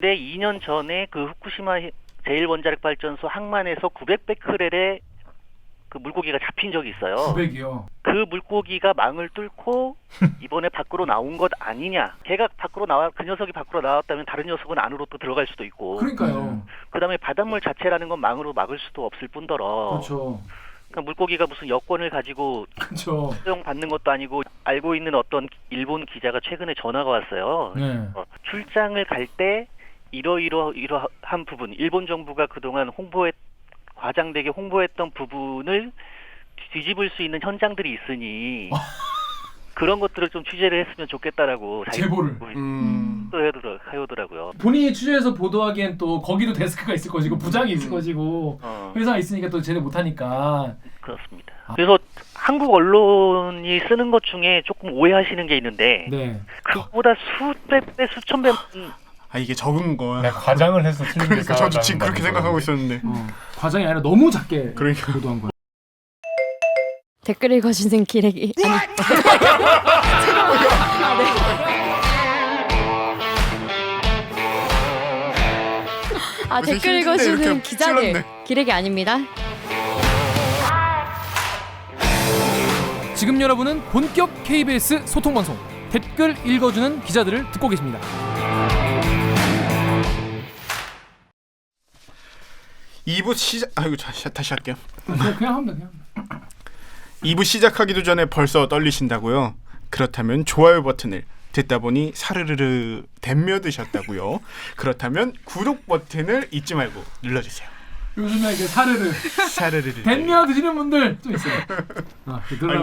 근데 2년 전에 그 후쿠시마 제1원자력발전소 항만에서 900베크렐의 그 물고기가 잡힌 적이 있어요. 900이요. 그 물고기가 망을 뚫고 이번에 밖으로 나온 것 아니냐. 걔가 그 녀석이 밖으로 나왔다면 다른 녀석은 안으로 또 들어갈 수도 있고. 그러니까요. 그다음에 바닷물 자체라는 건 망으로 막을 수도 없을 뿐더러. 그렇죠. 그러니까 물고기가 무슨 여권을 가지고 그렇죠. 수용 받는 것도 아니고 알고 있는 어떤 일본 기자가 최근에 전화가 왔어요. 네. 출장을 갈 때 이러한 부분, 일본 정부가 그동안 과장되게 홍보했던 부분을 뒤집을 수 있는 현장들이 있으니 그런 것들을 좀 취재를 했으면 좋겠다라고 제보를 또 하더라고요. 본인이 취재해서 보도하기엔 또 거기도 데스크가 있을 것이고 부장이 있을 것이고 회사가 있으니까 또 쟤네 못하니까. 그렇습니다. 그래서 한국 언론이 쓰는 것 중에 조금 오해하시는 게 있는데 네. 그보다 수백 배, 수천 배 이게 적은 거야. 내가 과장을 해서 틀린 게 그러니까 저도 지금 그렇게 생각하고 있었는데. 과정이 아니라 너무 작게 그러니까. 보도한 거예요. 댓글 읽어주는 기레기. 아, 무슨 댓글 힘든데 읽어주는 이렇게 기자들 찔렀네. 기레기 아닙니다. 지금 여러분은 본격 KBS 소통 방송 댓글 읽어주는 기자들을 듣고 계십니다. 다시 할게요. 그냥 하면 돼. 그냥. 2부 시작하기도 전에 벌써 떨리신다고요? 그렇다면 좋아요 버튼을 듣다 보니 사르르르 댐며드셨다고요? 그렇다면 구독 버튼을 잊지 말고 눌러주세요. 요즘에 이게 사르르르 댐며 드시는 분들 좀 있어요.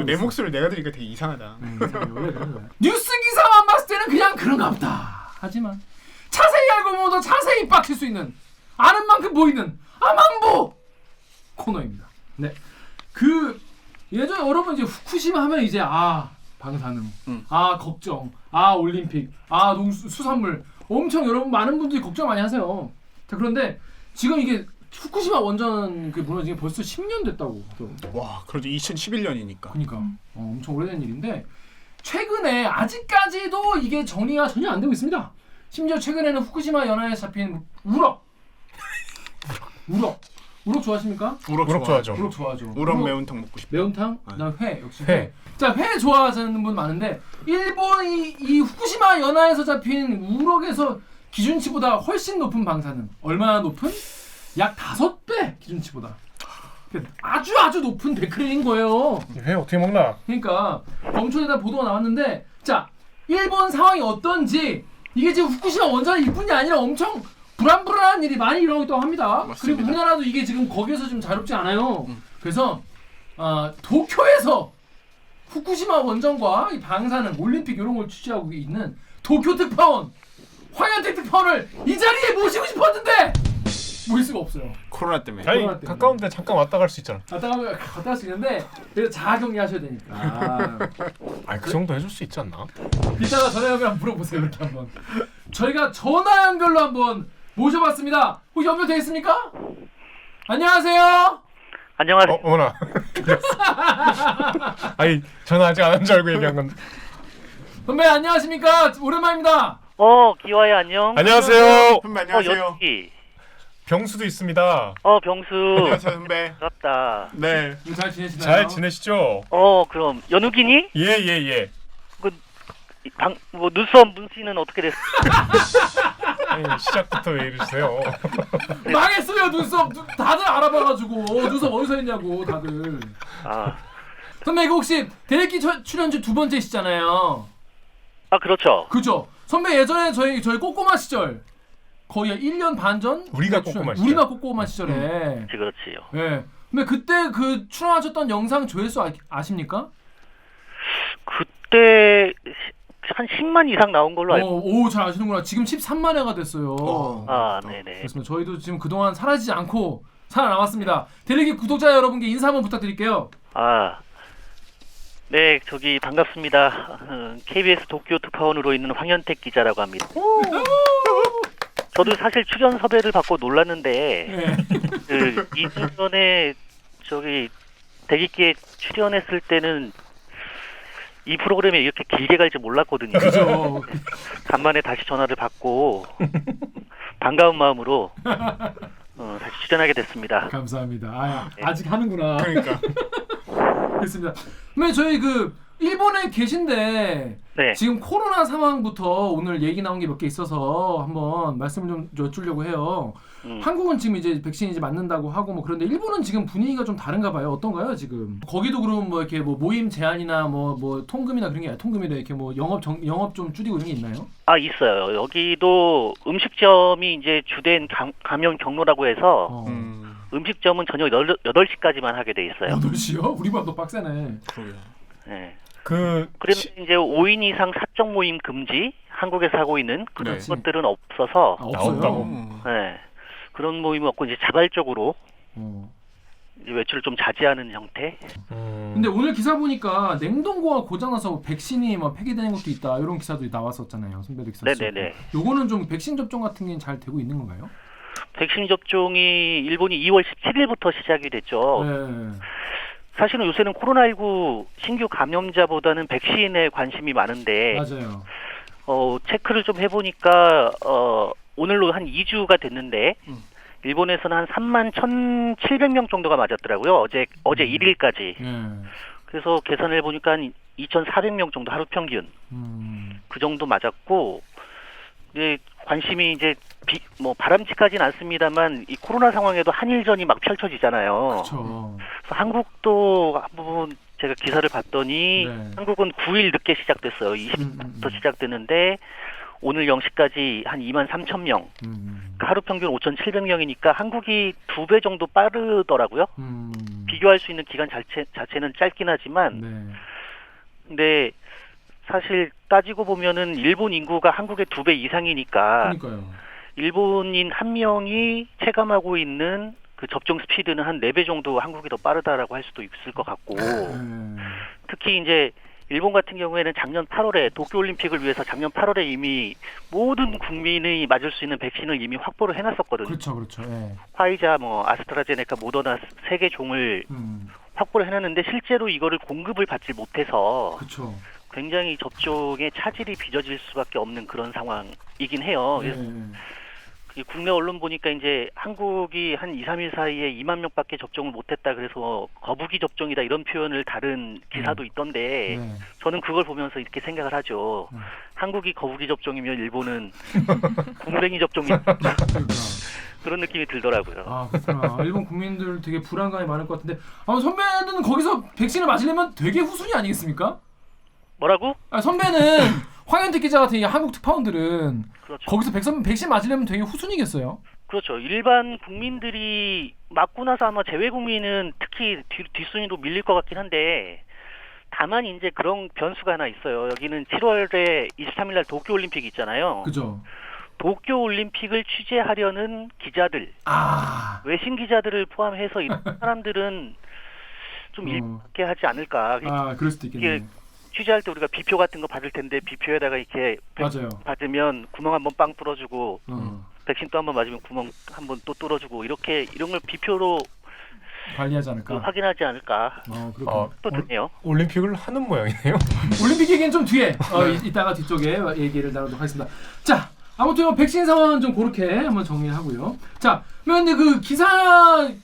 내 목소리를 내가 들으니까 되게 이상하다. 뉴스 기사만 봤을 때는 그냥 그런가 보다. 하지만 자세히 알고 보면 더 자세히 빡칠 수 있는 아는 만큼 보이는 아만보 코너입니다. 네, 그 예전에 여러분 이제 후쿠시마 하면 이제 방사능, 걱정, 올림픽, 수산물 엄청 여러분 많은 분들이 걱정 많이 하세요. 자, 그런데 지금 이게 후쿠시마 원전 그 무너진 게 벌써 10년 됐다고. 와, 그래도 2011년이니까. 그러니까 엄청 오래된 일인데 최근에 아직까지도 이게 정리가 전혀 안 되고 있습니다. 심지어 최근에는 후쿠시마 연안에 잡힌 우럭 좋아하십니까? 우럭 좋아하죠. 우럭 좋아하죠. 우럭 매운탕 먹고 싶어. 매운탕? 난 회 역시 회. 자, 회 좋아하시는 분 많은데 일본이 이 후쿠시마 연안에서 잡힌 우럭에서 기준치보다 훨씬 높은 방사능. 얼마나 높은? 약 5배 기준치보다. 아주 높은 베크렐인 거예요. 회 어떻게 먹나? 그러니까 검찰에다 보도가 나왔는데 자, 일본 상황이 어떤지 이게 지금 후쿠시마 원전일 뿐이 아니라 엄청 불안불안한 일이 많이 일어나고 있다고 합니다. 맞습니다. 그리고 우리나라도 이게 지금 거기에서 좀 자유롭지 않아요. 그래서 도쿄에서 후쿠시마 원전과 이 방사능, 올림픽 이런 걸 취재하고 있는 도쿄 특파원, 황현택 특파원을 이 자리에 모시고 싶었는데 모실 수가 없어요. 코로나 때문에. 아니 때문에. 가까운데 잠깐 왔다 갈 수 있잖아. 갔다 갈 수 있는데 그래서 자가격리하셔야 되니까. 그 정도 해줄 수 있지 않나? 이따가 전화 연결 한번 물어보세요. 이렇게 한번. 저희가 전화 연결로 한번 모셔봤습니다. 혹시 연결되어 있습니까? 안녕하세요. 안녕하세요. 어머나. 아니 전화 아직 안 한 줄 알고 얘기한 건데. 선배 안녕하십니까? 오랜만입니다. 기와야 안녕. 안녕하세요. 선배 안녕하세요. 연기. 병수도 있습니다. 병수. 안녕하세요 선배. 반갑다. 네. 잘 지내시나요? 잘 지내시죠? 그럼 연욱이니? 예. 눈썹 문씨는 어떻게 됐어? 아니, 시작부터 왜 이러세요? 망했어요 눈썹. 다들 알아봐가지고 눈썹 어디서 했냐고 다들. 선배 이거 혹시 대리기 출연주 2번째시잖아요. 그렇죠. 그죠? 선배 예전에 저희 꼬꼬마 시절 거의 1년 반 전? 우리가 꼬꼬마 시절. 우리가 꼬꼬마 시절에. 그렇지요. 예. 근데 그때 그 출연하셨던 영상 조회수 아십니까? 그때 한 10만 이상 나온 걸로 알고. 오, 잘 아시는구나. 지금 13만 회가 됐어요. 네네. 그렇습니다. 저희도 지금 그동안 사라지지 않고 살아남았습니다. 대리기 구독자 여러분께 인사 한번 부탁드릴게요. 네, 반갑습니다. KBS 도쿄 특파원으로 있는 황현택 기자라고 합니다. 저도 사실 출연 섭외를 받고 놀랐는데 네. 2주 전에 대기기에 출연했을 때는 이 프로그램이 이렇게 길게 갈 줄 몰랐거든요. 그죠. 간만에 다시 전화를 받고 반가운 마음으로 다시 출연하게 됐습니다. 감사합니다. 아, 네. 아직 하는구나. 그러니까 됐습니다. 그러면 저희 그 일본에 계신데 네. 지금 코로나 상황부터 오늘 얘기 나온 게 몇 개 있어서 한번 말씀을 좀 여쭈려고 해요. 한국은 지금 이제 백신 이제 맞는다고 하고 뭐 그런데 일본은 지금 분위기가 좀 다른가 봐요. 어떤가요 지금? 거기도 그럼 뭐 이렇게 뭐 모임 제한이나 뭐 통금이나 그런 게 아니라 통금이라 이렇게 뭐 영업 좀 줄이고 이런 게 있나요? 아, 있어요. 여기도 음식점이 이제 주된 감염 경로라고 해서 음식점은 저녁 8시까지만 하게 돼 있어요. 8시요? 우리보다 더 빡세네. 그러게요. 네. 그 그래서 이제 5인 이상 사적 모임 금지, 한국에서 하고 있는 그런 네. 것들은 없어서 아, 없어요. 나온다고? 네. 그런 모임은 없고 이제 자발적으로 어. 이제 외출을 좀 자제하는 형태. 근데 오늘 기사 보니까 냉동고가 고장나서 백신이 막 폐기되는 것도 있다 이런 기사도 나왔었잖아요. 선배도 기사. 네네네. 요거는 좀 백신 접종 같은 게 잘 되고 있는 건가요? 백신 접종이 일본이 2월 17일부터 시작이 됐죠. 네. 사실은 요새는 코로나19 신규 감염자보다는 백신에 관심이 많은데 맞아요. 체크를 좀 해보니까 오늘로 한 2주가 됐는데 일본에서는 한 31,700명 정도가 맞았더라고요. 어제 1일까지. 네. 그래서 계산을 해보니까 한 2,400명 정도 하루 평균 그 정도 맞았고 이제 관심이 이제 바람직하진 않습니다만 이 코로나 상황에도 한일전이 막 펼쳐지잖아요. 그렇죠. 그래서 한국도 한번 제가 기사를 봤더니 네. 한국은 9일 늦게 시작됐어요. 20일부터 시작됐는데 오늘 0시까지 한 23,000명. 하루 평균 5,700명이니까 한국이 2배 정도 빠르더라고요. 비교할 수 있는 기간 자체는 짧긴 하지만 네. 근데 사실 따지고 보면은 일본 인구가 한국의 2배 이상이니까 그러니까요. 일본인 한 명이 체감하고 있는 그 접종 스피드는 한 4배 정도 한국이 더 빠르다라고 할 수도 있을 것 같고 특히 이제 일본 같은 경우에는 작년 8월에 도쿄올림픽을 위해서 작년 8월에 이미 모든 국민이 맞을 수 있는 백신을 이미 확보를 해놨었거든요. 그렇죠. 예. 화이자, 아스트라제네카, 모더나 3개 종을 확보를 해놨는데 실제로 이거를 공급을 받지 못해서 그렇죠. 굉장히 접종에 차질이 빚어질 수밖에 없는 그런 상황이긴 해요. 예. 이 국내 언론 보니까 이제 한국이 한 2, 3일 사이에 2만 명밖에 접종을 못했다 그래서 거북이 접종이다 이런 표현을 다른 기사도 있던데 네. 저는 그걸 보면서 이렇게 생각을 하죠. 한국이 거북이 접종이면 일본은 곰뱅이 접종이다 그러니까. 그런 느낌이 들더라고요. 아 그렇구나. 일본 국민들 되게 불안감이 많을 것 같은데 선배는 거기서 백신을 맞으려면 되게 후순위 아니겠습니까? 뭐라고? 선배는 황현택 기자 같은 한국 특파원들은 그렇죠. 거기서 백신 맞으려면 되게 후순위겠어요? 그렇죠. 일반 국민들이 맞고 나서 아마 제외 국민은 특히 뒷순위로 밀릴 것 같긴 한데 다만 이제 그런 변수가 하나 있어요. 여기는 7월에 23일 날 도쿄올림픽이 있잖아요. 그죠. 도쿄올림픽을 취재하려는 기자들, 외신 기자들을 포함해서 이런 사람들은 좀 일밖에 하지 않을까. 그럴 수도 있겠네. 취재할 때 우리가 비표 같은 거 받을 텐데 비표에다가 이렇게 맞아요. 받으면 구멍 한번 빵 뚫어주고 백신 또 한번 맞으면 구멍 한번 또 뚫어주고 이런 걸 비표로 관리하지 않을까? 확인하지 않을까. 그렇군요. 또 드네요. 올림픽을 하는 모양이네요. 올림픽 얘기는 좀 뒤에 이따가 뒤쪽에 얘기를 나누도록 하겠습니다. 자, 아무튼 백신 상황은 좀 그렇게 한번 정리를 하고요. 자, 근데 그 기사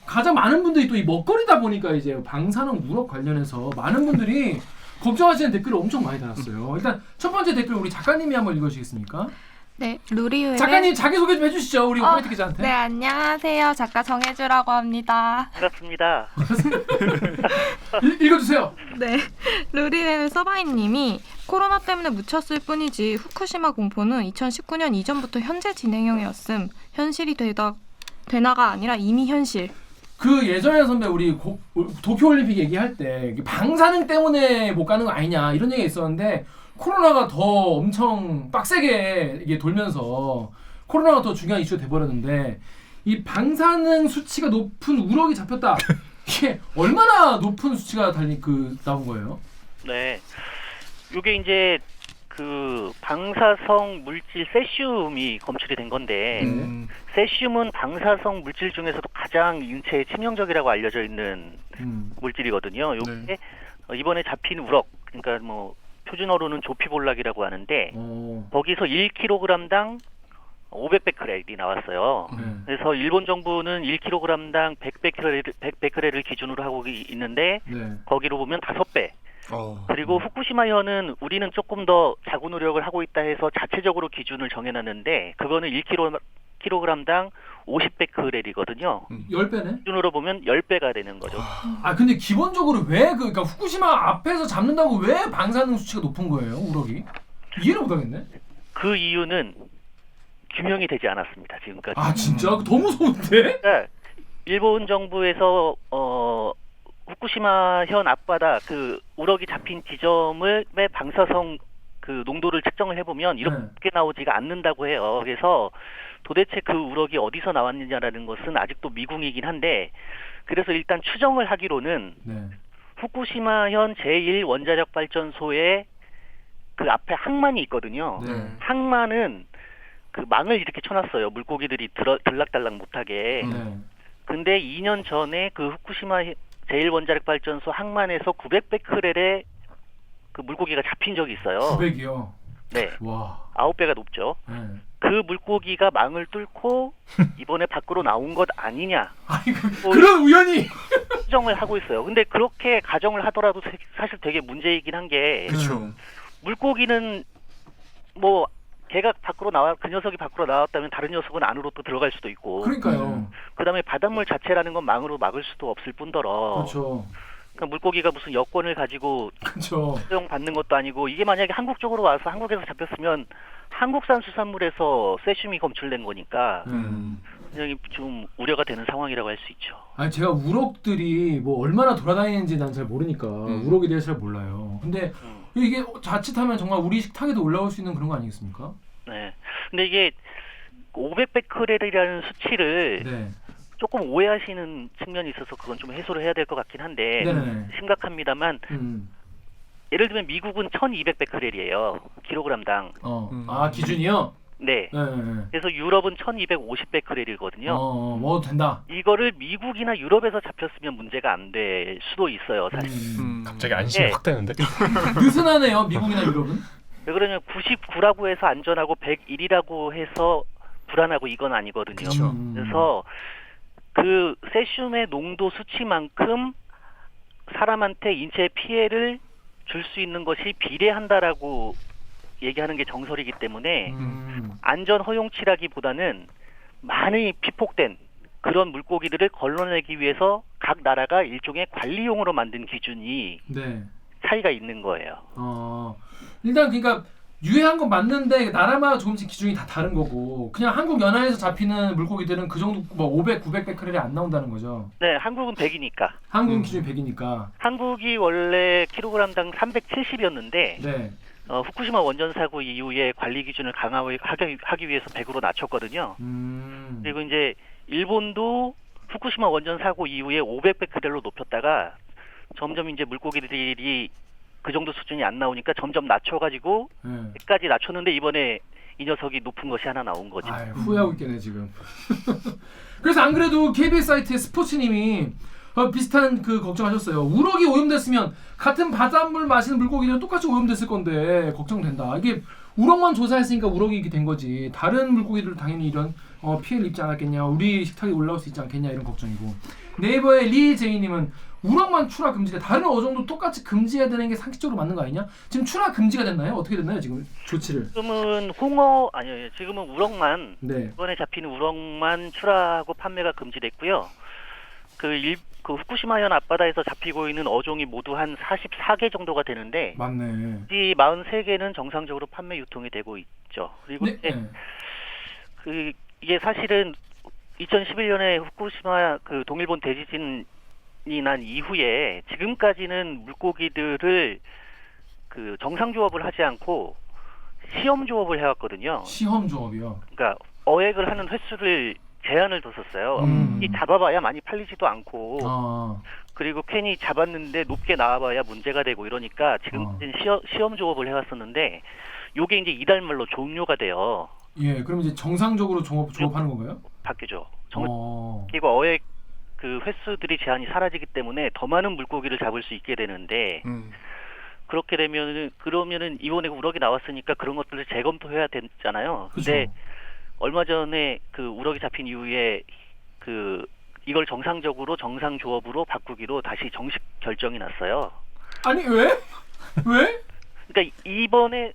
가장 많은 분들이 또 이 먹거리다 보니까 이제 방사능 우럭 관련해서 많은 분들이 걱정하시는 댓글을 엄청 많이 달았어요. 일단 첫 번째 댓글 우리 작가님이 한번 읽어주시겠습니까? 네, 루리우의 작가님 자기소개 좀 해주시죠. 우리 코미티 기자한테. 네, 안녕하세요. 작가 정혜주라고 합니다. 반갑습니다. 읽어주세요. 네, 루리우의 서바인님이 코로나 때문에 묻혔을 뿐이지 후쿠시마 공포는 2019년 이전부터 현재 진행형이었음. 현실이 되나가 아니라 이미 현실. 그 예전에 선배 우리 도쿄올림픽 얘기할 때 방사능 때문에 못 가는 거 아니냐 이런 얘기가 있었는데 코로나가 더 엄청 빡세게 이게 돌면서 코로나가 더 중요한 이슈가 돼버렸는데 이 방사능 수치가 높은 우럭이 잡혔다. 이게 얼마나 높은 수치가 나온 거예요? 네, 이게 이제 그 방사성 물질 세슘이 검출이 된 건데 세슘은 방사성 물질 중에서도 가장 인체에 치명적이라고 알려져 있는 물질이거든요. 요게 이번에 잡힌 우럭, 그러니까 표준어로는 조피볼락이라고 하는데 어. 거기서 1kg당 500베크렐이 나왔어요. 네. 그래서 일본 정부는 1kg당 100베크렐을 기준으로 하고 있는데 네. 거기로 보면 5배. 그리고 후쿠시마현은 우리는 조금 더 자구 노력을 하고 있다 해서 자체적으로 기준을 정해놨는데 그거는 1kg당 50베크렐이거든요. 10배네? 기준으로 보면 10배가 되는 거죠. 아 근데 기본적으로 왜 그러니까 후쿠시마 앞에서 잡는다고 왜 방사능 수치가 높은 거예요, 우럭이? 이해를 못 하겠네. 그 이유는 규명이 되지 않았습니다. 지금까지. 아 진짜? 더 무서운데? 그러니까 일본 정부에서 후쿠시마현 앞바다 그 우럭이 잡힌 지점을 방사성 그 농도를 측정을 해보면 이렇게 나오지가 않는다고 해요. 그래서 도대체 그 우럭이 어디서 나왔느냐라는 것은 아직도 미궁이긴 한데 그래서 일단 추정을 하기로는 네. 후쿠시마현 제1원자력 발전소에 그 앞에 항만이 있거든요. 네. 항만은 그 망을 이렇게 쳐놨어요. 물고기들이 들락달락 못하게. 네. 근데 2년 전에 그 후쿠시마 제1원자력 발전소 항만에서 900베크렐의 그 물고기가 잡힌 적이 있어요. 900이요. 네. 와. 9배가 높죠. 네. 그 물고기가 망을 뚫고 이번에 밖으로 나온 것 아니냐 아니 그런 우연이. 추정을 하고 있어요. 근데 그렇게 가정을 하더라도 사실 되게 문제이긴 한 게 그렇죠. 물고기는 뭐 걔가 밖으로 나와 그 녀석이 밖으로 나왔다면 다른 녀석은 안으로 또 들어갈 수도 있고 그러니까요. 그다음에 바닷물 자체라는 건 망으로 막을 수도 없을 뿐더러 그렇죠. 그러니까 물고기가 무슨 여권을 가지고 그렇죠. 수용 받는 것도 아니고 이게 만약에 한국 쪽으로 와서 한국에서 잡혔으면 한국산 수산물에서 세슘이 검출된 거니까 굉장히 좀 우려가 되는 상황이라고 할 수 있죠. 아니 제가 우럭들이 뭐 얼마나 돌아다니는지 난 잘 모르니까 우럭에 대해서 잘 몰라요. 근데 이게 자칫하면 정말 우리 식탁에도 올라올 수 있는 그런 거 아니겠습니까? 네. 근데 이게 500베크렐이라는 수치를 네. 조금 오해하시는 측면이 있어서 그건 좀 해소를 해야 될 것 같긴 한데 네네. 심각합니다만 예를 들면 미국은 1200베크렐이에요. 킬로그램당. 아 기준이요? 네. 네. 네. 그래서 유럽은 1250베크렐이거든요. 먹어도 된다. 이거를 미국이나 유럽에서 잡혔으면 문제가 안 될 수도 있어요. 사실. 갑자기 안심이 네. 확 되는데? 느슨하네요. 미국이나 유럽은. 왜 그러냐면 99라고 해서 안전하고 101이라고 해서 불안하고 이건 아니거든요. 그쵸. 그래서 그 세슘의 농도 수치만큼 사람한테 인체에 피해를 줄 수 있는 것이 비례한다라고 얘기하는 게 정설이기 때문에 안전 허용치라기보다는 많이 피폭된 그런 물고기들을 걸러내기 위해서 각 나라가 일종의 관리용으로 만든 기준이 네. 차이가 있는 거예요. 일단 그러니까 유해한 건 맞는데 나라마다 조금씩 기준이 다 다른 거고 그냥 한국 연안에서 잡히는 물고기들은 그 정도 뭐 500, 900베크렐이 안 나온다는 거죠. 네, 한국은 100이니까. 한국 기준이 100이니까. 한국이 원래 킬로그램당 370이었는데 네. 후쿠시마 원전 사고 이후에 관리 기준을 강화하기 위해서 100으로 낮췄거든요. 그리고 이제 일본도 후쿠시마 원전 사고 이후에 500베크렐로 높였다가 점점 이제 물고기들이 그 정도 수준이 안 나오니까 점점 낮춰가지고 100까지 낮췄는데 이번에 이 녀석이 높은 것이 하나 나온 거죠. 후회하고 있겠네 지금. 그래서 안 그래도 KBS 사이트의 스포츠님이 비슷한 그 걱정하셨어요. 우럭이 오염됐으면 같은 바닷물 마시는 물고기는 똑같이 오염됐을 건데 걱정된다. 이게 우럭만 조사했으니까 우럭이 이렇게 된 거지. 다른 물고기들 당연히 이런 피해를 입지 않았겠냐. 우리 식탁에 올라올 수 있지 않겠냐 이런 걱정이고. 네이버의 리제이님은 우럭만 출하 금지돼. 다른 어종도 똑같이 금지해야 되는 게 상식적으로 맞는 거 아니냐? 지금 출하 금지가 됐나요? 어떻게 됐나요 지금 조치를? 지금은 아니요. 지금은 우럭만 네. 이번에 잡히는 우럭만 출하하고 판매가 금지됐고요. 그 후쿠시마현 앞바다에서 잡히고 있는 어종이 모두 한 44개 정도가 되는데 맞네. 이 43개는 정상적으로 판매 유통이 되고 있죠. 그리고 네. 이게 사실은 2011년에 후쿠시마 그 동일본 대지진이 난 이후에 지금까지는 물고기들을 그 정상 조업을 하지 않고 시험 조업을 해왔거든요. 시험 조업이요. 그러니까 어획을 하는 횟수를 제한을 뒀었어요. 이 잡아봐야 많이 팔리지도 않고 그리고 괜히 잡았는데 높게 나와봐야 문제가 되고 이러니까 지금까지는 시험 조업을 해왔었는데 요게 이제 이달 말로 종료가 돼요. 예, 그럼 이제 정상적으로 조업하는 건가요? 바뀌죠. 그리고 어획 그 횟수들이 제한이 사라지기 때문에 더 많은 물고기를 잡을 수 있게 되는데 그렇게 되면은 그러면은 이번에 우럭이 나왔으니까 그런 것들을 재검토해야 되잖아요. 근데 그죠. 얼마 전에 그 우럭이 잡힌 이후에 그 이걸 정상적으로 정상 조업으로 바꾸기로 다시 정식 결정이 났어요. 아니 왜? 왜? 그러니까 이번에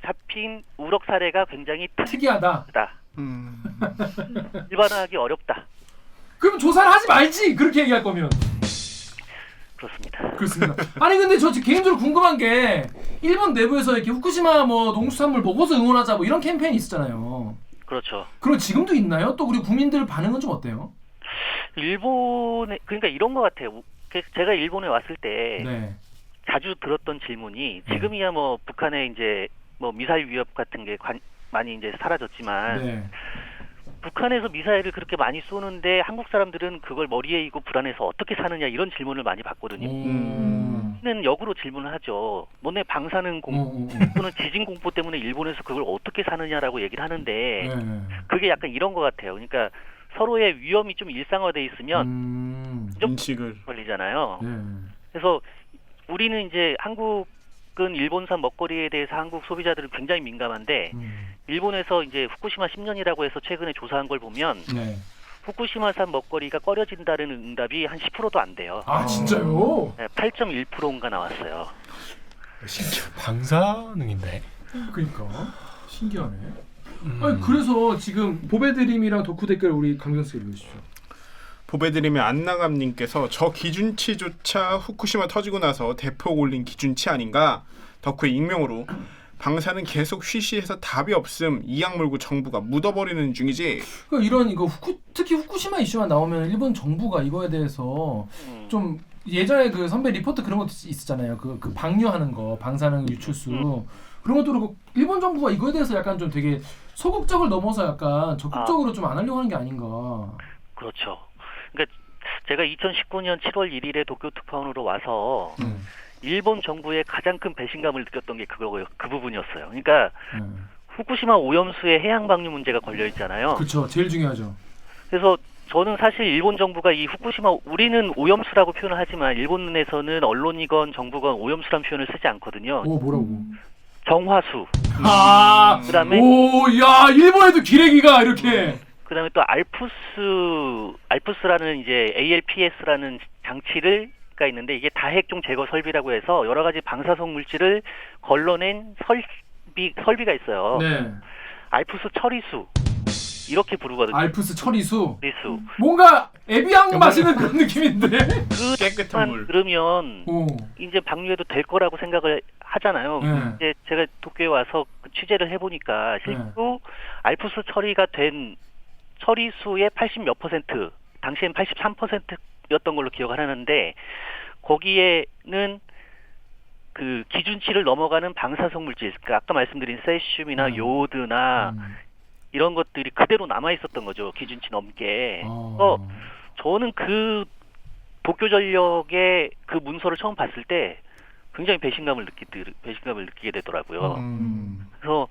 잡힌 우럭 사례가 굉장히 특이하다. 특이하다. 음. 일반화하기 어렵다. 그럼 조사를 하지 말지. 그렇게 얘기할 거면. 그렇습니다. 그렇습니다. 아니 근데 저 개인적으로 궁금한 게 일본 내부에서 이렇게 후쿠시마 뭐 농수산물 먹어서 응원하자 뭐 이런 캠페인이 있었잖아요. 그렇죠. 그럼 지금도 있나요? 또 우리 국민들 반응은 좀 어때요? 일본에 그러니까 이런 것 같아요. 제가 일본에 왔을 때 네. 자주 들었던 질문이 지금이야 뭐 북한의 이제 뭐 미사일 위협 같은 게 많이 이제 사라졌지만 네. 북한에서 미사일을 그렇게 많이 쏘는데 한국 사람들은 그걸 머리에 이고 불안해서 어떻게 사느냐 이런 질문을 많이 받거든요. 는 역으로 질문을 하죠. 뭐내 방사능 공포는 지진 공포 때문에 일본에서 그걸 어떻게 사느냐라고 얘기를 하는데 네. 그게 약간 이런 것 같아요. 그러니까 서로의 위험이 좀 일상화돼 있으면 좀 인식을 걸리잖아요. 네. 그래서 우리는 이제 한국은 일본산 먹거리에 대해서 한국 소비자들은 굉장히 민감한데 일본에서 이제 후쿠시마 10년이라고 해서 최근에 조사한 걸 보면 네. 후쿠시마산 먹거리가 꺼려진다는 응답이 한 10%도 안 돼요. 아 진짜요? 네, 8.1%인가 나왔어요. 방사능인데. 그러니까 신기하네. 아니 그래서 지금 보배드림이랑 덕후 댓글 우리 강경수 읽으시죠. 보배드림의 안나감님께서 저 기준치조차 후쿠시마 터지고 나서 대폭 올린 기준치 아닌가? 덕후의 익명으로 방사는 계속 쉬쉬해서 답이 없음 이악 물고 정부가 묻어버리는 중이지. 그러니까 이런 이거 특히 후쿠시마 이슈만 나오면 일본 정부가 이거에 대해서 좀 예전에 그 선배 리포트 그런 것도 있었잖아요. 그 방류하는 거 방사능 유출수 그런 것도 그렇고 일본 정부가 이거에 대해서 약간 좀 되게 소극적을 넘어서 약간 적극적으로 좀 안 하려고 하는 게 아닌가. 그렇죠. 그러니까 제가 2019년 7월 1일에 도쿄 특파원으로 와서 일본 정부의 가장 큰 배신감을 느꼈던 게 그거고요. 그 부분이었어요. 그러니까 후쿠시마 오염수의 해양 방류 문제가 걸려 있잖아요. 그렇죠. 제일 중요하죠. 그래서 저는 사실 일본 정부가 이 후쿠시마 우리는 오염수라고 표현을 하지만 일본에서는 언론이건 정부건 오염수란 표현을 쓰지 않거든요. 오 뭐라고? 정화수. 그다음에 야 일본에도 기레기가 이렇게. 그다음에 또 알프스라는 이제 ALPS라는 장치가 있는데 이게 다핵종 제거 설비라고 해서 여러 가지 방사성 물질을 걸러낸 설비가 있어요. 네. 알프스 처리수 이렇게 부르거든요. 알프스 처리수. 처리수. 뭔가 에비앙 마시는 그런 느낌인데. 그 깨끗한 물. 들으면 오. 이제 방류해도 될 거라고 생각을 하잖아요. 이제 제가 도쿄에 와서 취재를 해보니까 실제로 알프스 처리가 된 처리수의 80 몇 %, 당시엔 83%였던 걸로 기억을 하는데 거기에는 그 기준치를 넘어가는 방사성 물질, 그러니까 아까 말씀드린 세슘이나 요오드나 이런 것들이 그대로 남아 있었던 거죠. 기준치 넘게. 그래서 저는 그 도쿄전력의 그 문서를 처음 봤을 때 굉장히 배신감을 느끼게 되더라고요. 그래서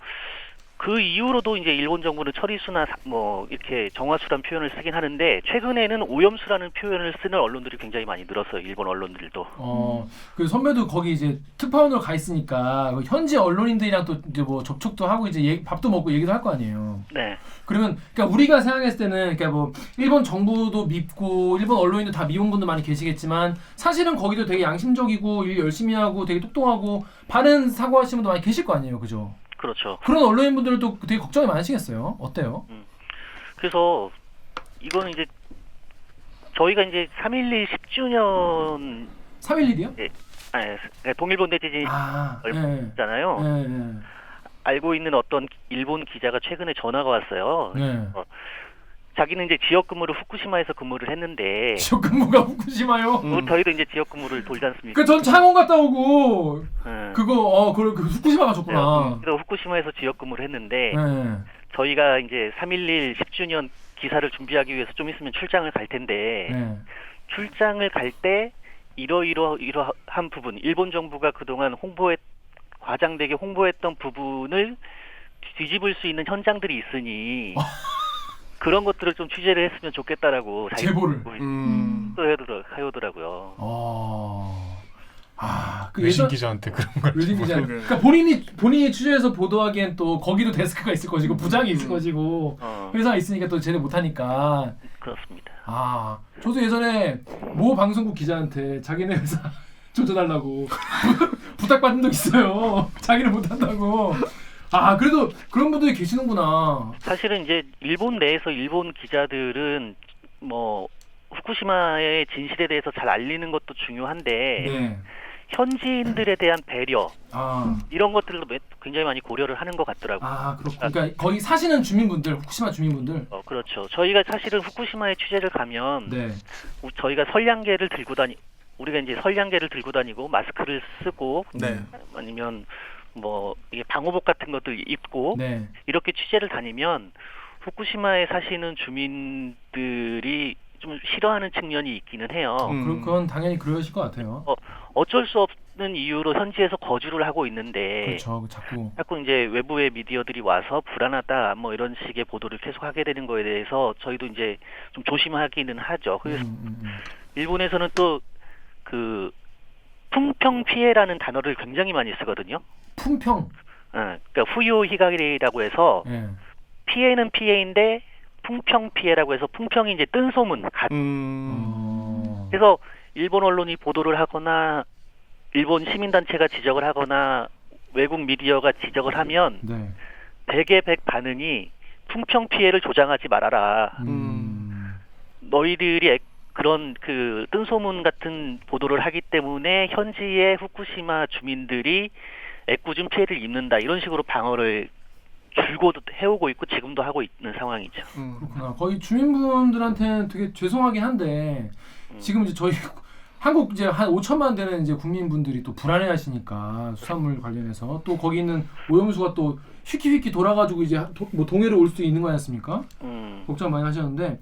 그 이후로도 이제 일본 정부는 처리수나 뭐 이렇게 정화수란 표현을 쓰긴 하는데 최근에는 오염수라는 표현을 쓰는 언론들이 굉장히 많이 늘었어요. 일본 언론들도. 그 선배도 거기 이제 특파원으로 가 있으니까 현지 언론인들이랑 또 이제 뭐 접촉도 하고 이제 밥도 먹고 얘기도 할 거 아니에요. 네. 그러면 그러니까 우리가 생각했을 때는 그러니까 뭐 일본 정부도 밉고 일본 언론인도 다 미운 분들 많이 계시겠지만 사실은 거기도 되게 양심적이고 일 열심히 하고 되게 똑똑하고 바른 사고하시는 분도 많이 계실 거 아니에요, 그죠? 그렇죠. 그런 언론인분들도 되게 걱정이 많으시겠어요. 어때요? 그래서 이거는 이제 저희가 이제 3.11 10주년 3.11이요? 동일본 대지진 있잖아요. 네. 알고 있는 어떤 일본 기자가 최근에 전화가 왔어요. 네. 자기는 이제 지역 근무를 후쿠시마에서 근무를 했는데 지역 근무가 후쿠시마요? 저희도 이제 지역 근무를 돌지 않습니까? 전 창원 갔다 오고 그거 그 후쿠시마 가셨구나. 그래서 후쿠시마에서 지역 근무를 했는데 네. 저희가 이제 3.11 10주년 기사를 준비하기 위해서 좀 있으면 출장을 갈 텐데 출장을 갈 때 이러한 부분 일본 정부가 그동안 과장되게 홍보했던 부분을 뒤집을 수 있는 현장들이 있으니 그런 것들을 좀 취재를 했으면 좋겠다라고 제보를 하더라고요. 그 외신 기자한테 그런 걸. 외신 기자. 그러게. 그러니까 본인이 취재해서 보도하기엔 또 거기도 데스크가 있을 것이고 부장이 있을 것이고 회사가 있으니까 또 쟤네 못하니까. 그렇습니다. 저도 예전에 모 방송국 기자한테 자기네 회사 조져달라고 부탁받은 적 있어요. 자기는 못한다고. 그래도 그런 분들이 계시는구나. 사실은 이제 일본 내에서 일본 기자들은 뭐 후쿠시마의 진실에 대해서 잘 알리는 것도 중요한데 네. 현지인들에 대한 배려 이런 것들도 굉장히 많이 고려를 하는 것 같더라고요. 그러니까 거기 사시는 주민분들, 후쿠시마 주민분들. 그렇죠. 저희가 사실은 후쿠시마에 취재를 가면 네. 저희가 우리가 이제 선량계를 들고 다니고 마스크를 쓰고 네. 아니면 뭐 이게 방호복 같은 것들 입고 네. 이렇게 취재를 다니면 후쿠시마에 사시는 주민들이 좀 싫어하는 측면이 있기는 해요. 그건 당연히 그러실 것 같아요. 어쩔 수 없는 이유로 현지에서 거주를 하고 있는데 그렇죠. 자꾸 이제 외부의 미디어들이 와서 불안하다 뭐 이런 식의 보도를 계속 하게 되는 거에 대해서 저희도 이제 좀 조심하기는 하죠. 그래서 일본에서는 또 그 풍평 피해라는 단어를 굉장히 많이 쓰거든요. 품평. 그러니까 후요 히가리라고 해서 예. 피해는 피해인데 풍평 피해라고 해서 풍평이 이제 뜬 소문. 그래서 일본 언론이 보도를 하거나 일본 시민단체가 지적을 하거나 외국 미디어가 지적을 하면 네. 100의 100 반응이 풍평 피해를 조장하지 말아라. 너희들이 그런 그 뜬소문 같은 보도를 하기 때문에 현지의 후쿠시마 주민들이 애꿎은 피해를 입는다. 이런 식으로 방어를 줄곧 해오고 있고 지금도 하고 있는 상황이죠. 그렇구나. 거의 주민분들한테는 되게 죄송하긴 한데 지금 이제 저희 한국 이제 한 5천만 되는 이제 국민분들이 또 불안해하시니까 수산물 관련해서 또 거기 있는 오염수가 또 휘키휘키 돌아가지고 이제 뭐 동해로 올 수도 있는 거 아니었습니까? 걱정 많이 하셨는데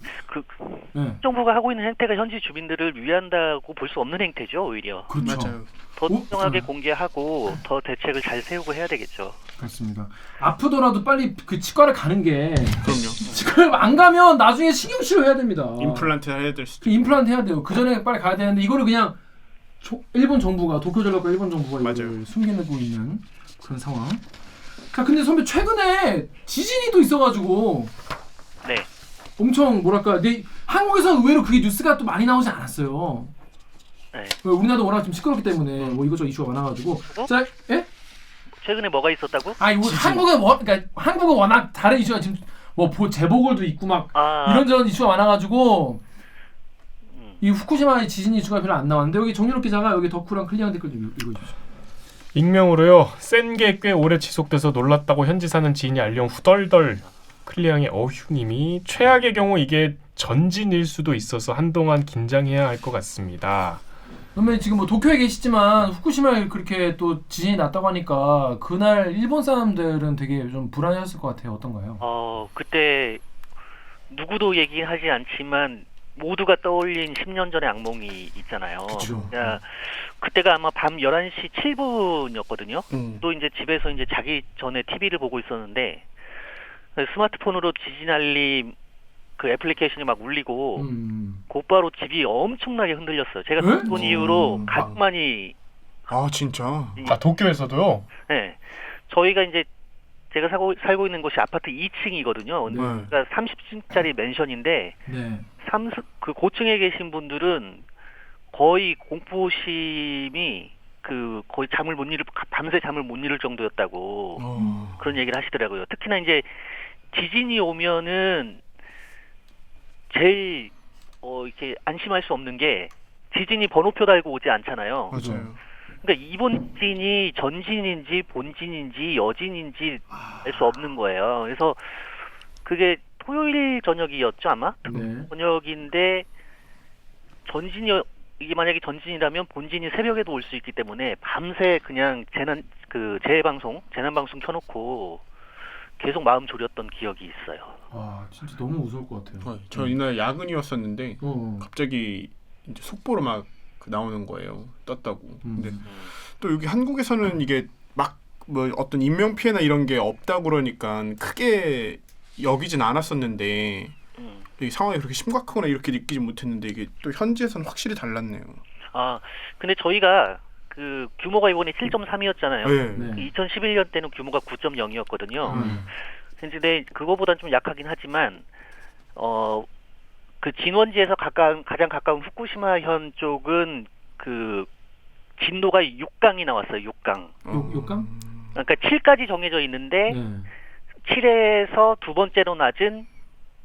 네. 정부가 하고 있는 행태가 현지 주민들을 위한다고 볼 수 없는 행태죠, 오히려. 그렇죠. 맞아요. 더 투명하게 공개하고 더 대책을 잘 세우고 해야 되겠죠. 그렇습니다. 아프더라도 빨리 그 치과를 가는 게 그럼요. 치과를 안 가면 나중에 신경 치료해야 됩니다. 임플란트 해야 될 수도. 그 임플란트 해야 돼요. 그 전에 빨리 가야 되는데 이거를 그냥 일본 정부가 도쿄전력과 일본 정부가 이걸 숨기고 있는 그런 상황. 자, 근데 선배 최근에 지진이 또 있어가지고 네. 엄청 뭐랄까, 한국에서는 의외로 그게 뉴스가 또 많이 나오지 않았어요. 네. 우리나라도 워낙 좀 시끄럽기 때문에 뭐 이것저것 이슈가 많아가지고. 자, 예? 최근에 뭐가 있었다고? 이거 그러니까 한국은 워낙 다른 이슈가 지금 뭐 재보궐도 있고 막 이런저런 이슈가 많아가지고 이 후쿠시마 지진 이슈가 별로 안 나왔는데 여기 정유럽 기자가 여기 덕후랑 클리어 댓글 좀 읽어주시죠. 익명으로요. 센 게 꽤 오래 지속돼서 놀랐다고 현지 사는 지인이 알려 후덜덜. 클리앙의 어휴님이 최악의 경우 이게 전진일 수도 있어서 한동안 긴장해야 할 것 같습니다. 그러면 지금 뭐 도쿄에 계시지만 후쿠시마에 그렇게 또 지진이 났다고 하니까 그날 일본 사람들은 되게 좀 불안해했을 것 같아요. 어떤가요? 그때 누구도 얘기하지 않지만 모두가 떠올린 10년 전의 악몽이 있잖아요. 그쵸. 그때가 아마 밤 11시 7분이었거든요. 또 이제 집에서 이제 자기 전에 TV를 보고 있었는데 스마트폰으로 지진 알림 그 애플리케이션이 막 울리고 곧바로 집이 엄청나게 흔들렸어요. 제가 본 이후로 가장 많이. 진짜. 도쿄에서도요? 네. 저희가 이제 제가 살고 있는 곳이 아파트 2층이거든요. 그러니까 30층짜리 맨션인데 네. 그 고층에 계신 분들은 거의 공포심이 거의 밤새 잠을 못 이룰 정도였다고 그런 얘기를 하시더라고요. 특히나 이제 지진이 오면은 제일 이렇게 안심할 수 없는 게 지진이 번호표 달고 오지 않잖아요. 맞아요. 그러니까 이번 진이 전진인지 본진인지 여진인지 알 수 없는 거예요. 그래서 그게 토요일 저녁이었죠 아마? 네. 저녁인데 이게 만약에 전진이라면 본진이 새벽에도 올 수 있기 때문에 밤새 그냥 재난방송 켜놓고 계속 마음 졸였던 기억이 있어요. 진짜 너무 무서울 것 같아요. 저 이날 야근이었었는데 갑자기 이제 속보로 막 나오는 거예요. 떴다고. 근데 또 여기 한국에서는 이게 막 뭐 어떤 인명 피해나 이런 게 없다고 그러니까 크게 여기진 않았었는데 이 상황이 그렇게 심각하거나 이렇게 느끼지 못했는데 이게 또 현지에서는 확실히 달랐네요. 근데 저희가 그 규모가 이번에 7.3이었잖아요. 네. 네. 2011년 때는 규모가 9.0이었거든요. 음. 근데 그거보다는 좀 약하긴 하지만 그 진원지에서 가장 가까운 후쿠시마현 쪽은 그 진도가 6강이 나왔어요. 6강. 욕강? 그러니까 7까지 정해져 있는데 네. 7에서 두 번째로 낮은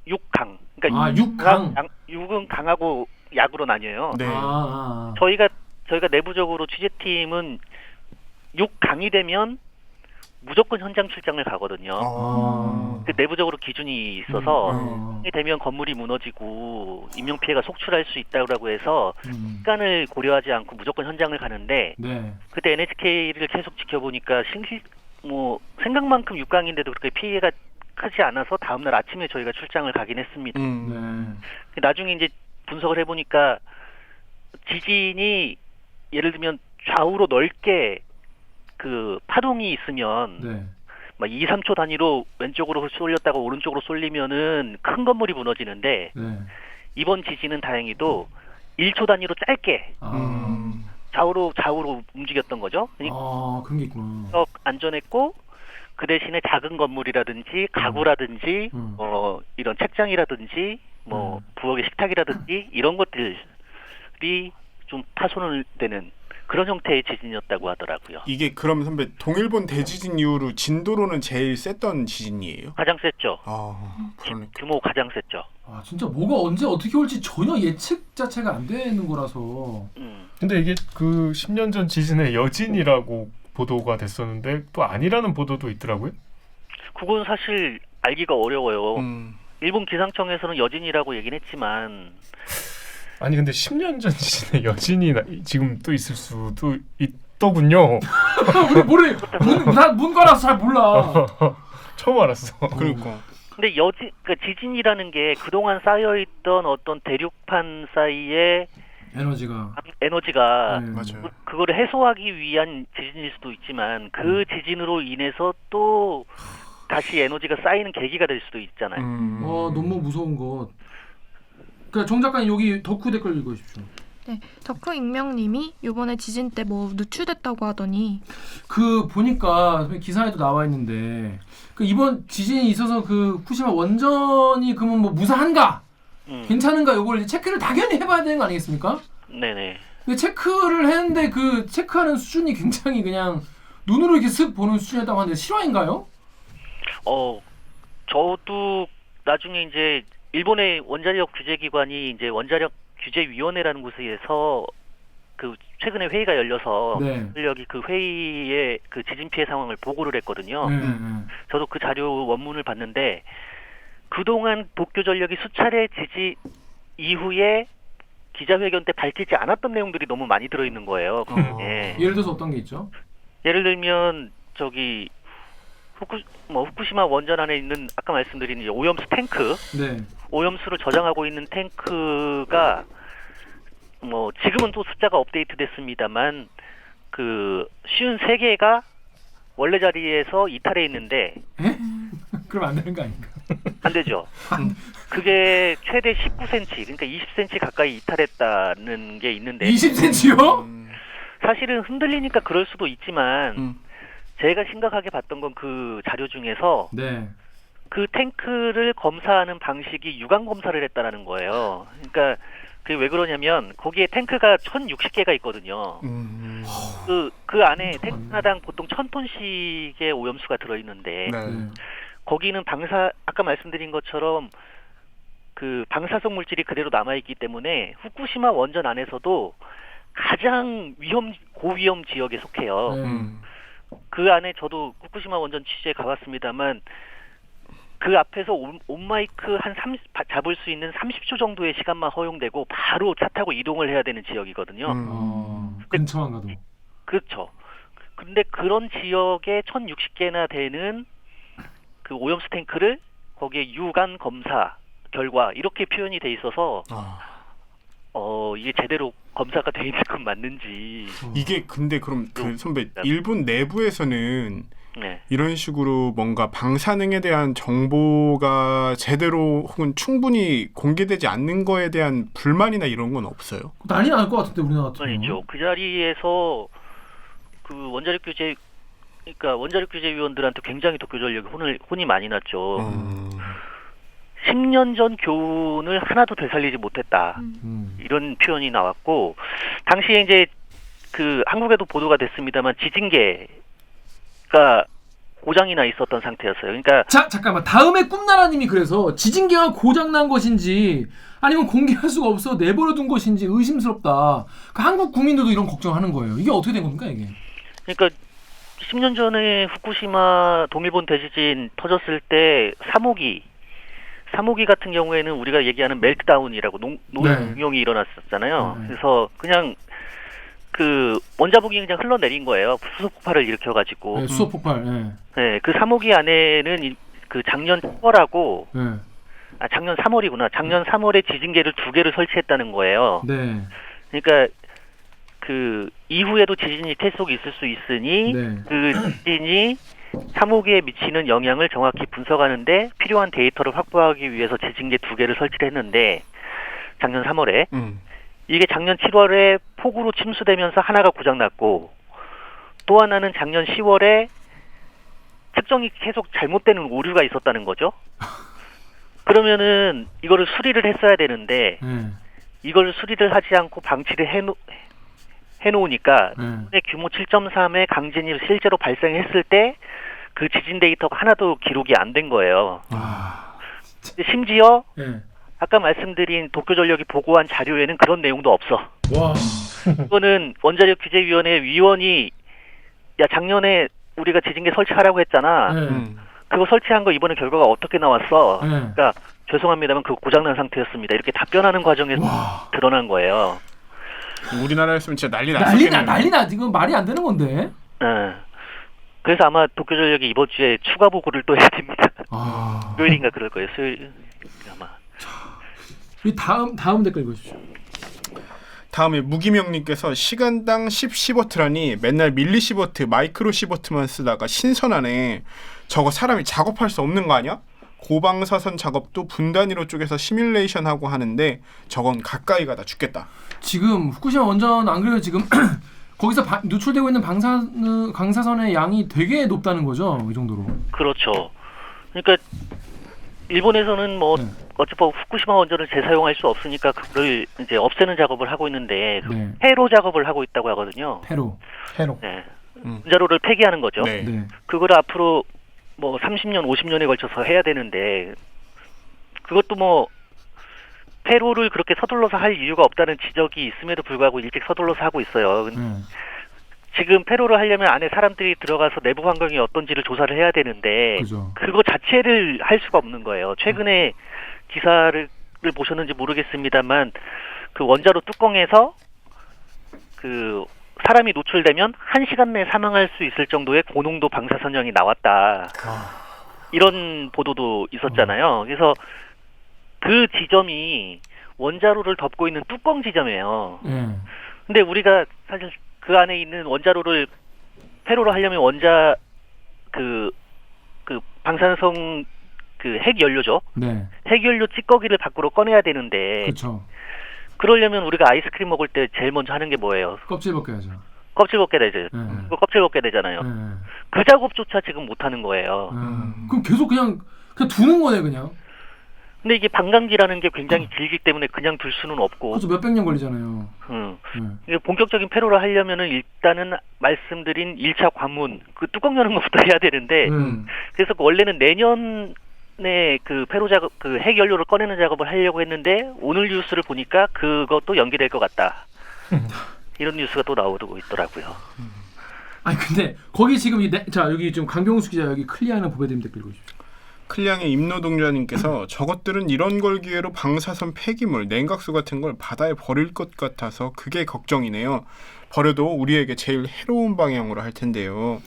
6강. 그러니까 아, 6강. 6은 강하고 약으로 나뉘어요. 네. 저희가 내부적으로 취재팀은 6강이 되면 무조건 현장 출장을 가거든요. 그 내부적으로 기준이 있어서 이 되면 건물이 무너지고 인명 피해가 속출할 수 있다고 해서 시간을 고려하지 않고 무조건 현장을 가는데 네. 그때 NHK를 계속 지켜보니까 생각만큼 6강인데도 그렇게 피해가 크지 않아서 다음날 아침에 저희가 출장을 가긴 했습니다. 네. 나중에 이제 분석을 해보니까 지진이 예를 들면 좌우로 넓게 그 파동이 있으면 네. 막 2, 3초 단위로 왼쪽으로 쏠렸다가 오른쪽으로 쏠리면은 큰 건물이 무너지는데 네. 이번 지진은 다행히도 1초 단위로 짧게 좌우로 움직였던 거죠. 그러니까 그런 게 있구나. 안전했고 그 대신에 작은 건물이라든지 가구라든지 이런 책장이라든지 부엌의 식탁이라든지 이런 것들이 좀 파손을 되는 그런 형태의 지진이었다고 하더라고요. 이게 그럼 선배 동일본 대지진 이후로 진도로는 제일 셌던 지진이에요? 가장 셌죠. 그러네. 규모 가장 셌죠. 아 진짜 뭐가 언제 어떻게 올지 전혀 예측 자체가 안 되는 거라서. 근데 이게 그 10년 전 지진의 여진이라고 보도가 됐었는데 또 아니라는 보도도 있더라고요. 그건 사실 알기가 어려워요. 일본 기상청에서는 여진이라고 얘기는 했지만 아니 근데 10년 전 지진의 여진이 지금 또 있을 수도 있더군요. 우리 모르 문과라서 잘 몰라. 처음 알았어. 그러니까. 근데 그러니까 지진이라는 게 그동안 쌓여있던 어떤 대륙판 사이에 에너지가 네. 맞아요. 그거를 해소하기 위한 지진일 수도 있지만 그 지진으로 인해서 또 다시 에너지가 쌓이는 계기가 될 수도 있잖아요. 너무 무서운 것. 그러니까 정 작가님 여기 덕후 댓글 읽어주십시오. 네, 덕후 익명님이 이번에 지진 때 뭐 누출됐다고 하더니 그 보니까 기사에도 나와 있는데 그 이번 지진이 있어서 그 후쿠시마 원전이 그러면 뭐 무사한가? 괜찮은가? 요걸 체크를 당연히 해봐야 되는 거 아니겠습니까? 네네. 근데 체크를 했는데 그 체크하는 수준이 굉장히 그냥 눈으로 이렇게 슥 보는 수준이었다고 하는데 실화인가요? 저도 나중에 이제 일본의 원자력 규제기관이 이제 원자력 규제위원회라는 곳에서 그 최근에 회의가 열려서 원자력이 그 회의에 그 지진 피해 상황을 보고를 했거든요. 저도 그 자료 원문을 봤는데 그동안 도쿄전력이 수차례 지진 이후에 기자회견 때 밝히지 않았던 내용들이 너무 많이 들어있는 거예요. 예를 들어서 어떤 게 있죠? 예를 들면 후쿠시마 원전 안에 있는 아까 말씀드린 이제 오염수 탱크, 오염수를 저장하고 있는 탱크가 지금은 또 숫자가 업데이트됐습니다만 그 53개가 원래 자리에서 이탈해 있는데 그럼 안 되는 거 아닌가? 안 되죠. 그게 최대 19cm, 그러니까 20cm 가까이 이탈했다는 게 있는데 20cm요? 사실은 흔들리니까 그럴 수도 있지만 제가 심각하게 봤던 건 그 자료 중에서 그 탱크를 검사하는 방식이 유관 검사를 했다라는 거예요. 그러니까 그게 왜 그러냐면 거기에 탱크가 1,060개가 있거든요. 그 안에 탱크 하나당 보통 1,000톤씩의 오염수가 들어있는데 거기는 아까 말씀드린 것처럼 그 방사성 물질이 그대로 남아있기 때문에 후쿠시마 원전 안에서도 가장 고위험 지역에 속해요. 그 안에 저도 후쿠시마 원전 취재에 가봤습니다만 그 앞에서 온마이크 잡을 수 있는 30초 정도의 시간만 허용되고 바로 차 타고 이동을 해야 되는 지역이거든요. 근처만 가도. 그렇죠. 근데 그런 지역에 1,060개나 되는 그 오염수 탱크를 거기에 유관 검사 결과 이렇게 표현이 돼 있어서 이게 제대로 검사가 돼 있는 건 맞는지. 이게 근데 그럼 그 선배 일본 내부에서는 이런 식으로 뭔가 방사능에 대한 정보가 제대로 혹은 충분히 공개되지 않는 거에 대한 불만이나 이런 건 없어요? 난리 날 것 같은데 우리나라 같은 아니죠. 그 자리에서 그 원자력 규제 그러니까 원자력 규제 위원들한테 굉장히 도쿄 전력이 혼이 많이 났죠. 10년 전 교훈을 하나도 되살리지 못했다. 이런 표현이 나왔고 당시에 이제 그 한국에도 보도가 됐습니다만 지진계가 고장이 나 있었던 상태였어요. 그러니까 자 잠깐만 다음에 꿈나라님이 그래서 지진계가 고장난 것인지 아니면 공개할 수가 없어 내버려둔 것인지 의심스럽다. 그 한국 국민들도 이런 걱정하는 거예요. 이게 어떻게 된 겁니까 이게? 그러니까 10년 전에 후쿠시마 동일본 대지진 터졌을 때 3호기 같은 경우에는 우리가 얘기하는 멜트다운이라고 농용이 일어났었잖아요. 그래서 그냥 그 원자복이 그냥 흘러내린 거예요. 수소 폭발을 일으켜가지고. 네, 수소 폭발. 네, 그 3호기 안에는 그 작년 7월하고 작년 3월이구나. 작년 3월에 지진계를 2개를 설치했다는 거예요. 네. 그러니까 그 이후에도 지진이 계속 있을 수 있으니 그 지진이 3호기에 미치는 영향을 정확히 분석하는데 필요한 데이터를 확보하기 위해서 지진계 2개를 설치를 했는데 작년 3월에 이게 작년 7월에 폭우로 침수되면서 하나가 고장났고 또 하나는 작년 10월에 측정이 계속 잘못되는 오류가 있었다는 거죠. 그러면은 이거를 수리를 했어야 되는데 이걸 수리를 하지 않고 방치를 해놓으니까 규모 7.3의 강진이 실제로 발생했을 때 그 지진 데이터가 하나도 기록이 안 된 거예요. 심지어 아까 말씀드린 도쿄전력이 보고한 자료에는 그런 내용도 없어. 와. 이거는 원자력 규제위원회 위원이 야 작년에 우리가 지진계 설치하라고 했잖아. 그거 설치한 거 이번에 결과가 어떻게 나왔어? 그러니까 죄송합니다만 그거 고장난 상태였습니다. 이렇게 답변하는 과정에서 드러난 거예요. 우리나라였으면 진짜 난리 났었겠네요. 난리나. 이건 말이 안 되는 건데. 그래서 아마 도쿄전력이 이번 주에 추가 보고를 또 해야 됩니다. 수요일인가 그럴 거예요. 수요일 아마. 우리 다음 댓글 읽어주십시오. 다음에 무기명님께서 시간당 10시버트라니 맨날 밀리시버트, 마이크로시버트만 쓰다가 신선하네. 저거 사람이 작업할 수 없는 거 아니야? 고방사선 작업도 분단위로 쪼개서 시뮬레이션하고 하는데 저건 가까이 가다 죽겠다. 지금 후쿠시마 원전 안 그래도 지금 거기서 누출되고 있는 방사선의 양이 되게 높다는 거죠, 이 정도로. 그렇죠. 그러니까 일본에서는 뭐 어차피 후쿠시마 원전을 재사용할 수 없으니까 그걸 이제 없애는 작업을 하고 있는데 폐로 작업을 하고 있다고 하거든요. 폐로. 네. 원자로를 폐기하는 거죠. 그걸 앞으로 뭐 30년, 50년에 걸쳐서 해야 되는데 그것도 뭐 폐로를 그렇게 서둘러서 할 이유가 없다는 지적이 있음에도 불구하고 일찍 서둘러서 하고 있어요. 지금 폐로를 하려면 안에 사람들이 들어가서 내부 환경이 어떤지를 조사를 해야 되는데 그거 자체를 할 수가 없는 거예요. 최근에 기사를 보셨는지 모르겠습니다만 그 원자로 뚜껑에서 그 사람이 노출되면 1시간 내에 사망할 수 있을 정도의 고농도 방사선량이 나왔다. 이런 보도도 있었잖아요. 그래서 그 지점이 원자로를 덮고 있는 뚜껑 지점이에요. 근데 우리가 사실 그 안에 있는 원자로를 폐로로 하려면 그 방사성 그 핵연료죠. 핵연료 찌꺼기를 밖으로 꺼내야 되는데 그러려면 우리가 아이스크림 먹을 때 제일 먼저 하는 게 뭐예요? 껍질 벗겨야죠. 껍질 벗게 되죠. 껍질 벗게 되잖아요. 그 작업조차 지금 못 하는 거예요. 그럼 계속 그냥 두는 거네 그냥. 근데 이게 반감기라는 게 굉장히 길기 때문에 그냥 둘 수는 없고. 그렇죠. 몇백 년 걸리잖아요. 이게 본격적인 폐로를 하려면은 일단은 말씀드린 1차 관문, 그 뚜껑 여는 것부터 해야 되는데, 그래서 원래는 내년에 그 폐로 작업, 그 핵연료를 꺼내는 작업을 하려고 했는데, 오늘 뉴스를 보니까 그것도 연기될 것 같다. 이런 뉴스가 또 나오고 있더라고요. 아니 근데 거기 지금 자 여기 좀 강병수 기자 여기 클리아는 보배드림 댓글 읽어주십시오. 클리앙의 임노동자님께서 저것들은 이런 걸 기회로 방사선 폐기물, 냉각수 같은 걸 바다에 버릴 것 같아서 그게 걱정이네요. 버려도 우리에게 제일 해로운 방향으로 할 텐데요.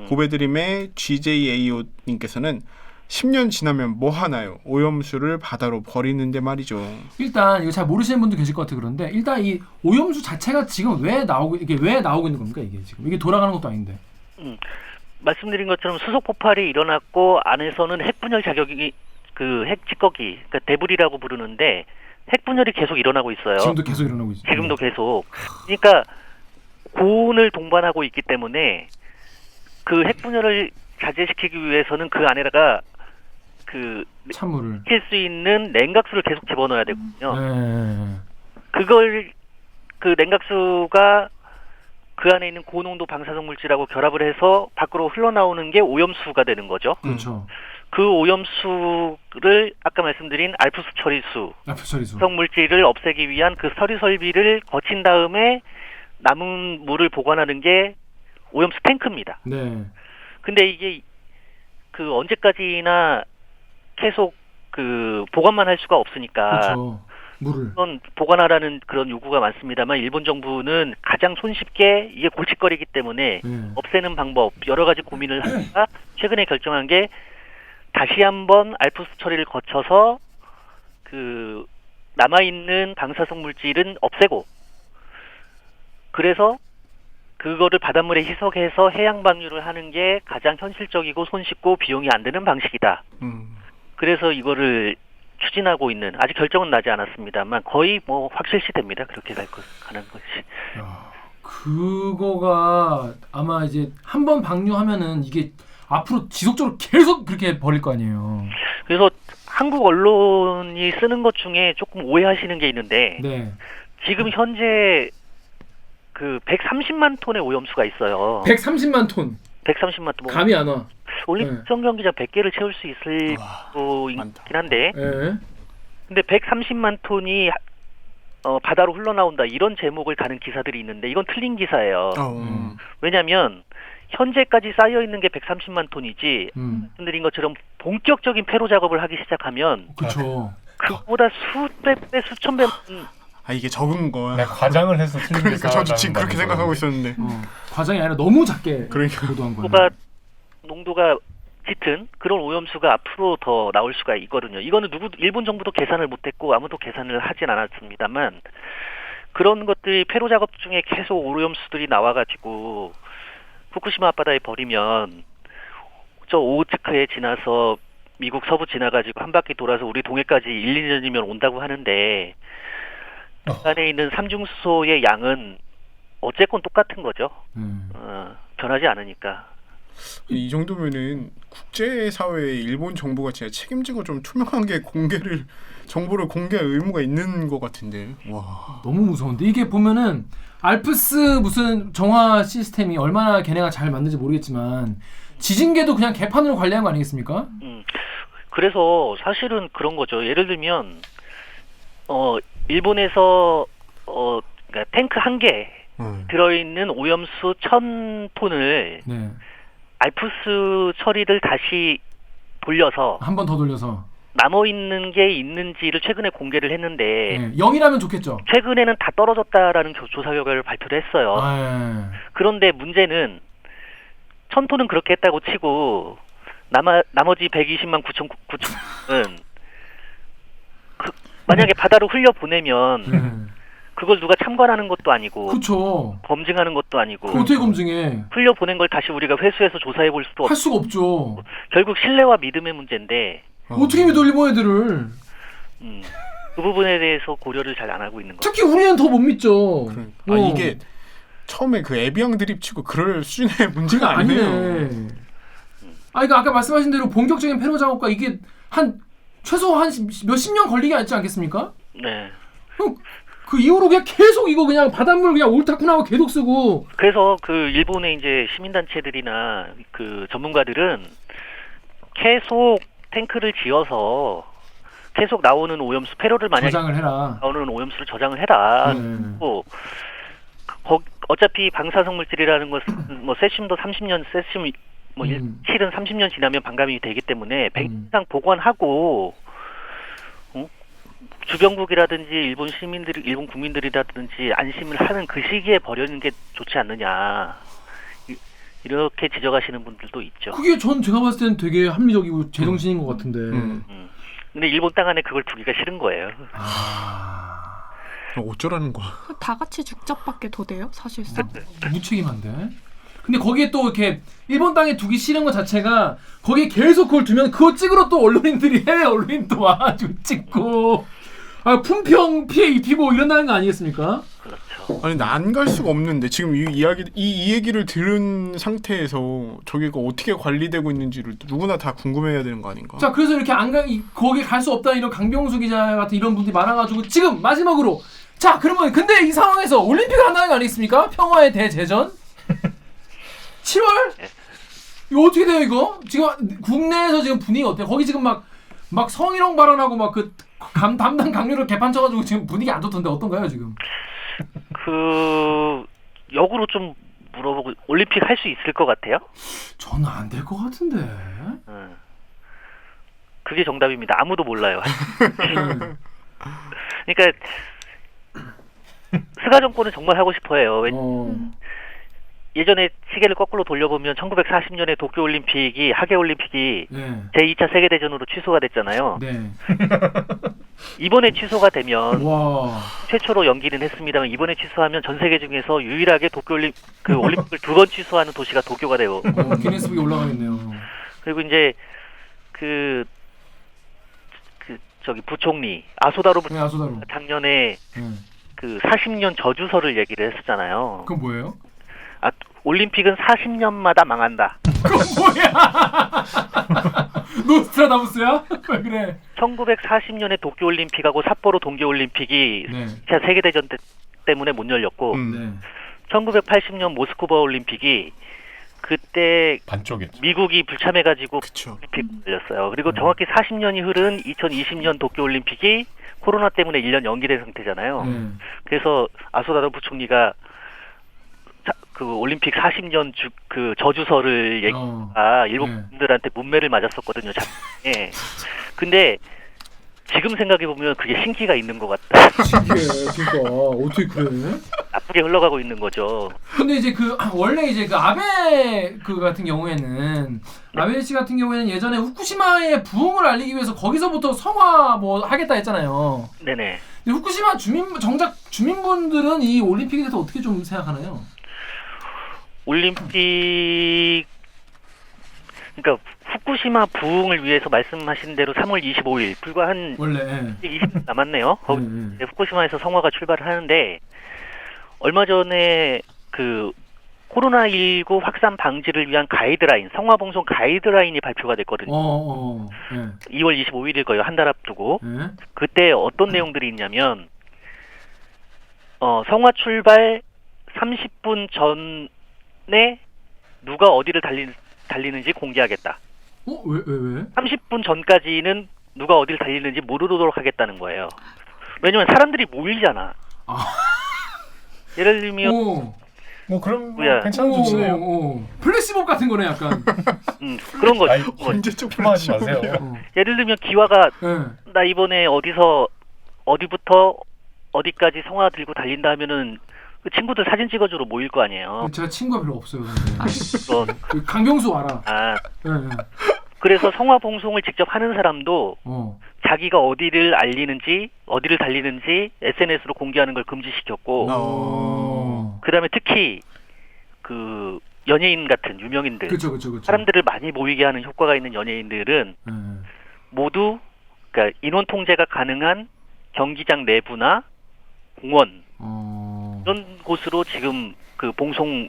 고배드림의 GJAO님께서는 10년 지나면 뭐 하나요? 오염수를 바다로 버리는데 말이죠. 일단 이거 잘 모르시는 분도 계실 것 같아 그런데 일단 이 오염수 자체가 지금 왜 나오고 있는 겁니까 이게 지금 이게 돌아가는 것도 아닌데. 말씀드린 것처럼 수소 폭발이 일어났고 안에서는 핵분열 자격이 그 핵 찌꺼기, 그러니까 데브리라고 부르는데 핵분열이 계속 일어나고 있어요. 지금도 계속 일어나고 있어요. 지금도 계속. 그러니까 고온을 동반하고 있기 때문에 그 핵분열을 자제시키기 위해서는 그 안에다가 그 찬물을. 킬 수 있는 냉각수를 계속 집어넣어야 되거든요. 네. 그걸 그 냉각수가 그 안에 있는 고농도 방사성 물질하고 결합을 해서 밖으로 흘러나오는 게 오염수가 되는 거죠. 그렇죠. 그 오염수를 아까 말씀드린 알프스 처리수 처리수. 성 물질을 없애기 위한 그 처리 설비를 거친 다음에 남은 물을 보관하는 게 오염수 탱크입니다. 네. 근데 이게 그 언제까지나 계속 그 보관만 할 수가 없으니까 그렇죠. 물을. 물론 보관하라는 그런 요구가 많습니다만 일본 정부는 가장 손쉽게 이게 골칫거리기 때문에 네. 없애는 방법 여러 가지 고민을 하다가 최근에 결정한 게 다시 한번 알프스 처리를 거쳐서 그 남아있는 방사성 물질은 없애고 그래서 그거를 바닷물에 희석해서 해양 방류를 하는 게 가장 현실적이고 손쉽고 비용이 안 드는 방식이다. 그래서 이거를 추진하고 있는 아직 결정은 나지 않았습니다만 거의 뭐 확실시 됩니다. 그렇게 가는 것이. 야, 그거가 아마 이제 한 번 방류하면은 이게 앞으로 지속적으로 계속 그렇게 버릴 거 아니에요. 그래서 한국 언론이 쓰는 것 중에 조금 오해하시는 게 있는데 네. 지금 현재 그 130만 톤의 오염수가 있어요. 130만 톤. 130만 톤. 감이 안 와. 올림픽 경기장 100개를 채울 수 있을 거긴 한데 예. 근데 130만 톤이 바다로 흘러나온다 이런 제목을 다는 기사들이 있는데 이건 틀린 기사예요. 왜냐하면 현재까지 쌓여 있는 게 130만 톤이지 말씀드린 것처럼 본격적인 폐로 작업을 하기 시작하면 그렇죠. 그보다 수백 배 수천 배 아 이게 적은 거야. 내가 과장을 해서 틀린 그러니까 저도 지금 그렇게 생각하고 있었는데. 과장이 아니라 너무 작게 그러니까. 보도한 거예요. 농도가 짙은 그런 오염수가 앞으로 더 나올 수가 있거든요. 이거는 일본 정부도 계산을 못했고 아무도 계산을 하진 않았습니다만 그런 것들이 폐로 작업 중에 계속 오염수들이 나와가지고 후쿠시마 앞바다에 버리면 저 오호츠크에 지나서 미국 서부 지나가지고 한 바퀴 돌아서 우리 동해까지 1, 2년이면 온다고 하는데 그 안에 있는 삼중수소의 양은 어쨌건 똑같은 거죠. 변하지 않으니까. 이 정도면은 국제사회에 일본 정부가 진짜 책임지고 좀 투명하게 정보를 공개할 의무가 있는 것 같은데. 와. 너무 무서운데 이게 보면은 알프스 무슨 정화 시스템이 얼마나 걔네가 잘 만든지 모르겠지만 지진계도 그냥 개판으로 관리한 거 아니겠습니까? 그래서 사실은 그런 거죠. 예를 들면 일본에서 그러니까 탱크 한 개 들어있는 오염수 1000톤을 네. 알프스 처리를 다시 돌려서 한 번 더 돌려서 남아있는 게 있는지를 최근에 공개를 했는데 네. 0이라면 좋겠죠. 최근에는 다 떨어졌다라는 조사 결과를 발표를 했어요. 그런데 문제는 1000톤은 그렇게 했다고 치고 나머지 120만 9천은 만약에 바다로 흘려보내면 그걸 누가 참관하는 것도 아니고 그렇죠. 검증하는 것도 아니고 어떻게 검증해? 흘려보낸 걸 다시 우리가 회수해서 조사해 볼 수도 할 수가 없죠. 결국 신뢰와 믿음의 문제인데 어떻게 믿어 일본 애들을? 그 부분에 대해서 고려를 잘 안 하고 있는 거죠. 특히 우리는 더 못 믿죠. 그러니까. 이게 처음에 그 에비앙 드립 치고 그럴 수준의 문제가 아니네요. 그러니까 아까 말씀하신 대로 본격적인 폐로 작업과 이게 최소 한 몇십 년 걸리지 않지 않겠습니까? 네. 그 이후로 그냥 계속 이거 그냥 바닷물 그냥 옳다구나하고 계속 쓰고. 그래서 그 일본의 이제 시민단체들이나 그 전문가들은 계속 탱크를 지어서 계속 나오는 오염수 폐로를 만약에 저장을 해라. 나오는 오염수를 저장을 해라. 또 어차피 방사성 물질이라는 것은 뭐 세슘도 30년 세슘 뭐 실은 30년 지나면 반감이 되기 때문에 100년 이상 보관하고 주변국이라든지 일본 시민들이 일본 국민들이라든지 안심을 하는 그 시기에 버리는 게 좋지 않느냐 이렇게 지적하시는 분들도 있죠. 그게 제가 봤을 때는 되게 합리적이고 제정신인 것 같은데. 근데 일본 땅 안에 그걸 두기가 싫은 거예요. 어쩌라는 거야? 다 같이 죽잡밖에 더 돼요, 사실상. 무책임한데. 근데 거기에 또 이렇게 일본 땅에 두기 싫은 것 자체가 거기에 계속 그걸 두면 그거 찍으러 또 언론인들이 해외 언론인도 와가지고 찍고 품평 피해 입히고 이런다는 거 아니겠습니까? 그렇죠. 아니 나 안 갈 수가 없는데 지금 이 얘기를 들은 상태에서 저기가 어떻게 관리되고 있는지를 누구나 다 궁금해야 되는 거 아닌가? 자, 그래서 이렇게 거기 갈 수 없다 이런 강병수 기자 같은 이런 분들이 많아가지고 지금 마지막으로 자, 그러면 근데 이 상황에서 올림픽을 한다는 거 아니겠습니까? 평화의 대제전 7월? 이거 어떻게 돼요 이거? 지금 국내에서 지금 분위기가 어때요? 거기 지금 막 성희롱 발언하고 막 그 담당 강요를 개판 쳐가지고 지금 분위기 안 좋던데 어떤가요 지금? 역으로 좀 물어보고 올림픽 할 수 있을 것 같아요? 저는 안 될 것 같은데. 그게 정답입니다. 아무도 몰라요. 네. 그러니까 스가 정권은 정말 하고 싶어해요. 예전에 시계를 거꾸로 돌려보면 1940년에 도쿄올림픽이 하계올림픽이 네. 제2차 세계대전으로 취소가 됐잖아요. 네. 이번에 취소가 되면 와. 최초로 연기는 했습니다만 이번에 취소하면 전 세계 중에서 유일하게 올림픽을 2번 취소하는 도시가 도쿄가 돼요. 기네스북에 올라가겠네요. 그리고 이제 저기 부총리 아소다로 네, 아소다로. 작년에 네. 40년 저주설을 얘기를 했었잖아요. 그건 뭐예요? 올림픽은 40년마다 망한다. 그건 뭐야? 노스트라다무스야? 왜 그래? 1940년에 도쿄올림픽하고 삿포로 동계올림픽이 네. 2차 세계대전 때문에 못 열렸고 네. 1980년 모스크바 올림픽이 그때 반쪽이었죠. 미국이 불참해가지고 그쵸. 올림픽 열렸어요. 그리고 정확히 40년이 흐른 2020년 도쿄올림픽이 코로나 때문에 1년 연기된 상태잖아요. 네. 그래서 아소다로 부총리가 그 올림픽 40년 저주설을 일본 분들한테 문매를 맞았었거든요. 작년에. 근데 지금 생각해 보면 그게 신기가 있는 것 같다. 신기해, 그러니까 어떻게 그래? 나쁘게 흘러가고 있는 거죠. 근데 이제 원래 이제 아베 같은 경우에는 아베 씨 같은 경우에는 예전에 후쿠시마의 부흥을 알리기 위해서 거기서부터 성화 뭐 하겠다 했잖아요. 네네. 근데 후쿠시마 정작 주민분들은 이 올림픽에 대해서 어떻게 좀 생각하나요? 올림픽 그러니까 후쿠시마 부흥을 위해서 말씀하신 대로 3월 25일 불과 한 원래 20분 남았네요. 거기 후쿠시마에서 성화가 출발을 하는데 얼마 전에 코로나19 확산 방지를 위한 가이드라인, 성화봉송 가이드라인이 발표가 됐거든요. 2월 25일일 거예요. 한 달 앞두고. 그때 어떤 내용들이 있냐면 성화 출발 30분 전에 누가 어디를 달리는지 공개하겠다. 왜? 30분 전까지는 누가 어디를 달리는지 모르도록 하겠다는 거예요. 왜냐면 사람들이 모이잖아. 예를 들면 뭐 그럼 뭐야. 괜찮은 조치네요. 플래시몹 같은 거네 약간. 그런 거죠. 아니, 언제적 하지 마세요. 예를 들면 기와가 네. 나 이번에 어디부터 어디까지 성화 들고 달린다 하면은 그 친구들 사진 찍어주러 모일 거 아니에요. 제가 친구가 별로 없어요. 그런 강병수 알아. 네. 그래서 성화 봉송을 직접 하는 사람도 자기가 어디를 알리는지 어디를 달리는지 SNS로 공개하는 걸 금지시켰고 그다음에 특히 연예인 같은 유명인들 그쵸. 사람들을 많이 모이게 하는 효과가 있는 연예인들은 모두 그러니까 인원 통제가 가능한 경기장 내부나 공원 이런 곳으로 지금 봉송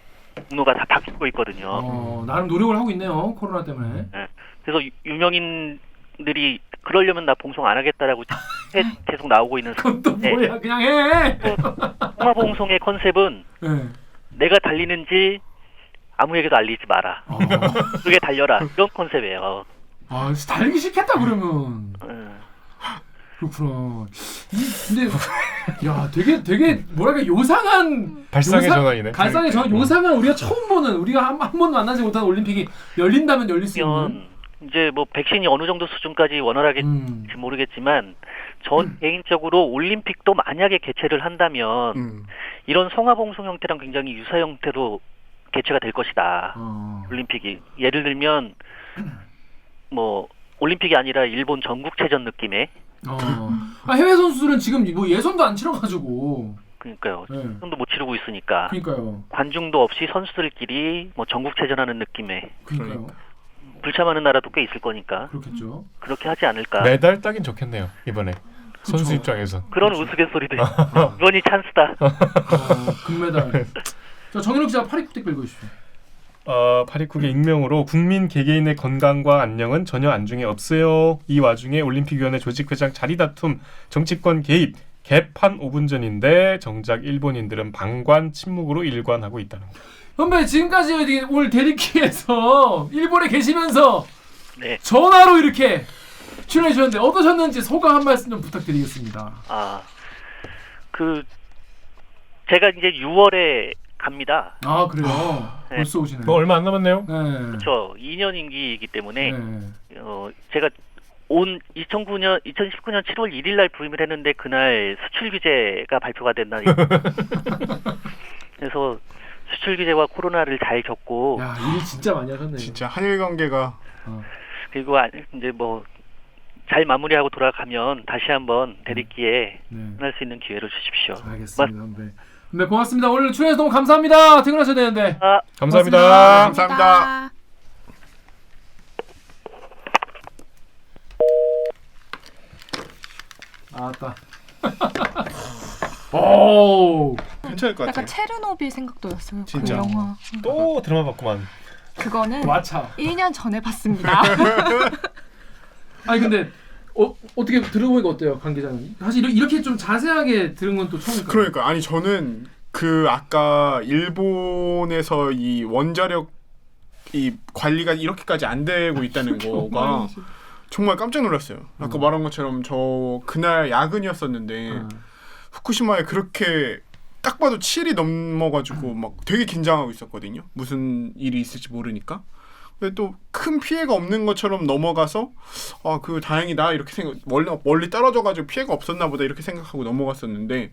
경로가 다 바뀌고 있거든요. 나름 노력을 하고 있네요. 코로나 때문에. 네. 그래서 유명인들이 그러려면 나 봉송 안 하겠다라고 계속 나오고 있는 그것도 뭐야 그냥 해. 성화봉송의 컨셉은 내가 달리는지 아무에게도 알리지 마라. 그게 달려라. 이런 컨셉이에요. 달리기 싫겠다 그러면. 그렇구나. 근데 야 되게 뭐랄까 요상한 발상의 전환이네. 발상의 전환 요상한 우리가 처음 보는 우리가 한 번도 만나지 못한 올림픽이 열린다면 열릴 수 있는. 이제 뭐 백신이 어느 정도 수준까지 원활하게 모르겠지만 전 개인적으로 올림픽도 만약에 개최를 한다면 이런 성화봉송 형태랑 굉장히 유사 형태로 개최가 될 것이다. 올림픽이 예를 들면 뭐 올림픽이 아니라 일본 전국체전 느낌의 해외 선수들은 지금 뭐 예선도 안 치러가지고. 그러니까요. 예선도 못 치르고 있으니까. 그러니까요. 관중도 없이 선수들끼리 뭐 전국체전하는 느낌의. 그러니까요. 불참하는 나라도 꽤 있을 거니까. 그렇겠죠. 그렇게 하지 않을까. 메달 따긴 좋겠네요 이번에. 선수 입장에서. 그런 우스갯소리도 있고. 이번이 찬스다. 금메달. 자, 정현욱 기자 829 댓글 읽어주십시오. 829개 익명으로 국민 개개인의 건강과 안녕은 전혀 안중에 없어요. 이 와중에 올림픽위원회 조직회장 자리 다툼, 정치권 개입, 개판 5분 전인데 정작 일본인들은 방관 침묵으로 일관하고 있다는 거. 선배 지금까지 오늘 대리기에서 일본에 계시면서 네. 전화로 이렇게 출연해 주셨는데 어떠셨는지 소감 한 말씀 좀 부탁드리겠습니다. 제가 이제 6월에 갑니다. 아 그래요? 네. 벌써 오시네요. 뭐 얼마 안 남았네요. 네. 그렇죠. 2년 임기이기 때문에 네. 제가 2019년 7월 1일 날 부임을 했는데 그날 수출 규제가 발표가 된 날이에요. 그래서 수출 규제와 코로나를 잘 겪고 야, 일 진짜 많이 하셨네요. 진짜 한일 관계가 그리고 이제 뭐 잘 마무리하고 돌아가면 다시 한번 대리기에 네. 할 수 있는 기회를 주십시오. 알겠습니다, 선배. 네, 고맙습니다. 오늘 출연해서 너무 감사합니다. 퇴근하셔야 되는데. 감사합니다. 감사합니다. 아따. 오. 괜찮을 것 같아요. 약간 체르노빌 생각도 났어요. 진짜. 그 영화. 또 드라마 봤구만. 그거는 와차. 1년 전에 봤습니다. 아니 근데 어떻게 들어보니까 어때요, 강 기자님? 사실 이렇게 좀 자세하게 들은 건 또 처음이니까. 그러니까 아니 저는 그 아까 일본에서 이 원자력 이 관리가 이렇게까지 안 되고 있다는 거가 정말 깜짝 놀랐어요. 아까 말한 것처럼 저 그날 야근이었었는데 후쿠시마에 그렇게 딱 봐도 7이 넘어가지고 막 되게 긴장하고 있었거든요. 무슨 일이 있을지 모르니까. 근데 또 큰 피해가 없는 것처럼 넘어가서 그 다행이다 이렇게 생각 멀리 떨어져가지고 피해가 없었나 보다 이렇게 생각하고 넘어갔었는데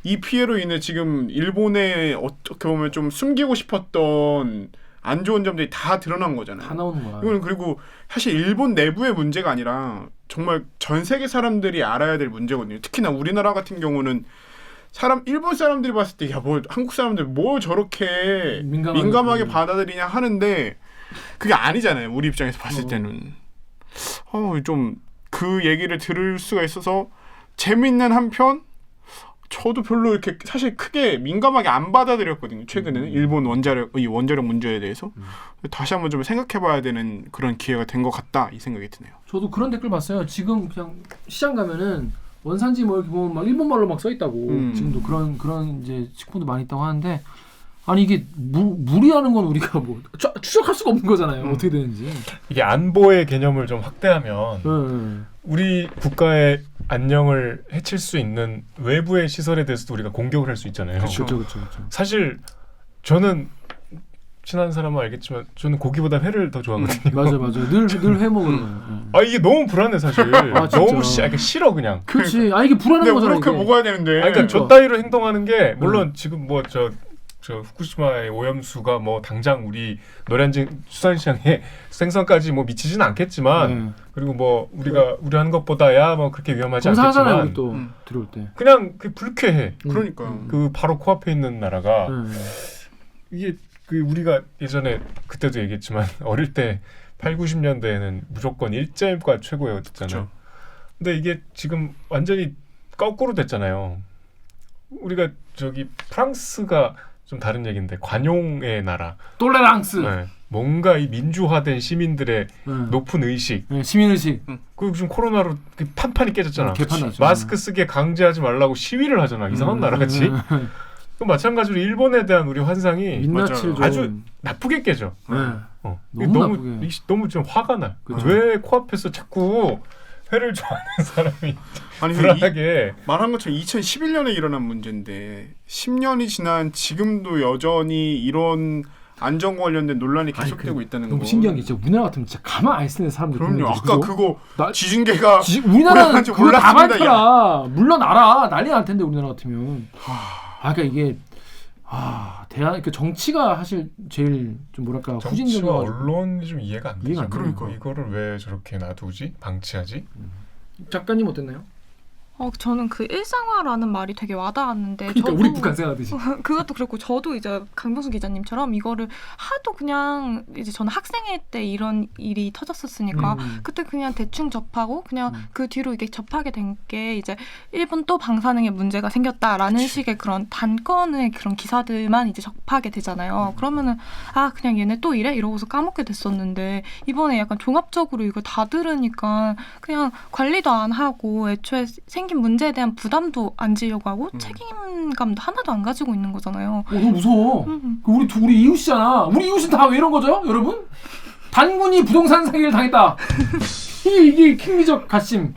이 피해로 인해 지금 일본에 어떻게 보면 좀 숨기고 싶었던 안 좋은 점들이 다 드러난 거잖아요. 다 나오는 거야. 이거는 그리고 사실 일본 내부의 문제가 아니라 정말 전 세계 사람들이 알아야 될 문제거든요. 특히나 우리나라 같은 경우는 일본 사람들이 봤을 때 야 뭐 한국 사람들 뭘 저렇게 민감하게 받아들이냐 하는데 그게 아니잖아요. 우리 입장에서 봤을 때는 좀 그 얘기를 들을 수가 있어서 재밌는 한편 저도 별로 이렇게 사실 크게 민감하게 안 받아들였거든요. 최근에는 일본 원자력 문제에 대해서 다시 한번 좀 생각해봐야 되는 그런 기회가 된 것 같다 이 생각이 드네요. 저도 그런 댓글 봤어요. 지금 그냥 시장 가면은 원산지 뭐 이렇게 보면 막 일본말로 막 써 있다고. 지금도 그런 이제 식품도 많이 있다고 하는데 아니 이게 물이라는 건 우리가 뭐 추적할 수가 없는 거잖아요. 어떻게 되는지. 이게 안보의 개념을 좀 확대하면 우리 국가의 안녕을 해칠 수 있는 외부의 시설에 대해서도 우리가 공격을 할 수 있잖아요. 그렇죠. 사실 저는 친한 사람은 알겠지만 저는 고기보다 회를 더 좋아하거든요. 맞아. 늘 회 먹으는 거예요. 이게 너무 불안해 사실. 너무 싫어 그냥. 그렇지. 이게 불안한 거잖아. 그렇게 먹어야 되는데. 그러니까 저 따위로 행동하는 게 물론 지금 뭐 저 후쿠시마의 오염수가 뭐 당장 우리 노량진 수산시장에 생선까지 뭐 미치지는 않겠지만 그리고 뭐 우리가 우려하는 것보다야 뭐 그렇게 위험하지 않겠지만 우리 또 들어올 때 그냥 그 불쾌해. 그러니까요. 그 바로 코앞에 있는 나라가 이게 그 우리가 예전에 그때도 얘기했지만 어릴 때 8, 90년대에는 무조건 일제가 최고였잖아요. 그쵸. 근데 이게 지금 완전히 거꾸로 됐잖아요. 우리가 프랑스가 좀 다른 얘기인데 관용의 나라. 똘레랑스. 네. 뭔가 이 민주화된 시민들의 높은 의식. 시민의식. 그리고 지금 코로나로 판판이 깨졌잖아. 개판났죠. 마스크 쓰게 강제하지 말라고 시위를 하잖아. 이상한 나라같이. 그 마찬가지로 일본에 대한 우리 환상이 민낯을 좀 아주 나쁘게 깨져. 너무 좀 화가 나. 왜 코앞에서 자꾸 회를 좋아하는 사람이 불안하게 말한 것처럼 2011년에 일어난 문제인데 10년이 지난 지금도 여전히 이런 안전과 관련된 논란이 계속되고 있다는 거. 너무 신기한 게 진짜 우리나라 같으면 진짜 가만 안 쓰는 사람들. 그럼요. 아까 그거 지진계가 우리나라는 그거 다 밝혀라. 물러나라. 난리 날 텐데 우리나라 같으면. 그러니까 이게 그 정치가 사실 제일 좀 뭐랄까 정치와 언론이 좀 이해가 안 되죠. 그러니까 이거를 왜 저렇게 놔두지? 방치하지? 작가님 어땠나요? 저는 그 일상화라는 말이 되게 와닿았는데 그러니까 저도 우리 북한 생각하듯이. 그것도 그렇고 저도 이제 강병수 기자님처럼 이거를 하도 그냥 이제 저는 학생일 때 이런 일이 터졌었으니까 그때 그냥 대충 접하고 그냥 그 뒤로 이게 접하게 된 게 이제 일본 또 방사능에 문제가 생겼다라는 식의 그런 단건의 그런 기사들만 이제 접하게 되잖아요. 그러면은 그냥 얘네 또 이래 이러고서 까먹게 됐었는데 이번에 약간 종합적으로 이거 다 들으니까 그냥 관리도 안 하고 애초에 생긴 문제에 대한 부담도 안 지려고 하고 책임감도 하나도 안 가지고 있는 거잖아요. 너무 무서워. 우리 이웃이잖아. 우리 이웃은 다 왜 이런 거죠, 여러분? 단군이 부동산 사기를 당했다. 이게 킹리적 가심.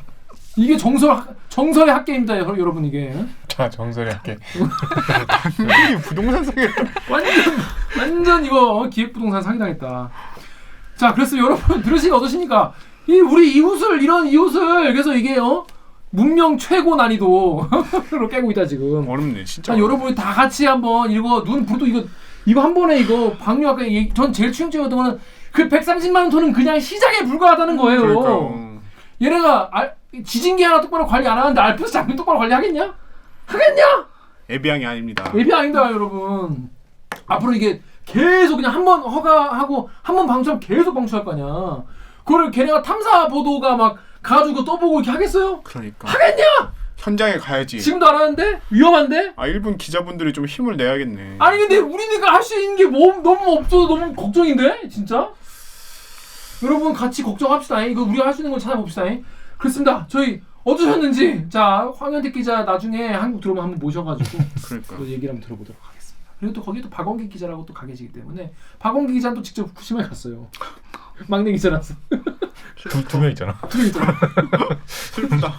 이게 정설의 학계입니다, 여러분 이게. 자, 정설의 학계. 단군이 부동산 사기. 완전 이거 기획부동산 사기 당했다. 자, 그래서 여러분 들으시기 어떠십니까? 우리 이런 이웃을 그래서 이게 문명 최고 난이도로 깨고 있다 지금. 어렵네, 진짜. 여러분이 다 같이 한번 이거 눈 부르도 이거 한 번에 이거 방류 아까 전 제일 충격적이었던 거는 그 130만 원 톤은 그냥 시장에 불과하다는 거예요. 그러니까요. 얘네가 지진기 하나 똑바로 관리 안 하는데 알프스 장비 똑바로 관리하겠냐? 하겠냐? 애비양이 아닙니다. 예비 아니다 여러분. 앞으로 이게 계속 그냥 한 번 허가하고 한 번 방출하면 계속 방출할 거 아니야. 그걸 걔네가 탐사 보도가 막 가지고 떠보고 이렇게 하겠어요? 그러니까. 하겠냐? 현장에 가야지. 지금도 안 하는데? 위험한데? 일본 기자분들이 좀 힘을 내야겠네. 아니 근데 우리가 할 수 있는 게 너무 없어서 너무 걱정인데? 진짜? 여러분 같이 걱정합시다. 이거 우리가 할 수 있는 걸 찾아봅시다. 그렇습니다. 저희 어떠셨는지 자 황현택 기자 나중에 한국 들어오면 한번 모셔가지고 그러니까. 또 얘기를 한번 들어보도록 하겠습니다. 그리고 또 거기 또 박원기 기자라고 또 가 계시기 때문에 박원기 기자는 또 직접 후쿠시마에 갔어요. 막내 기자라서. 두 명 있잖아. 슬프다.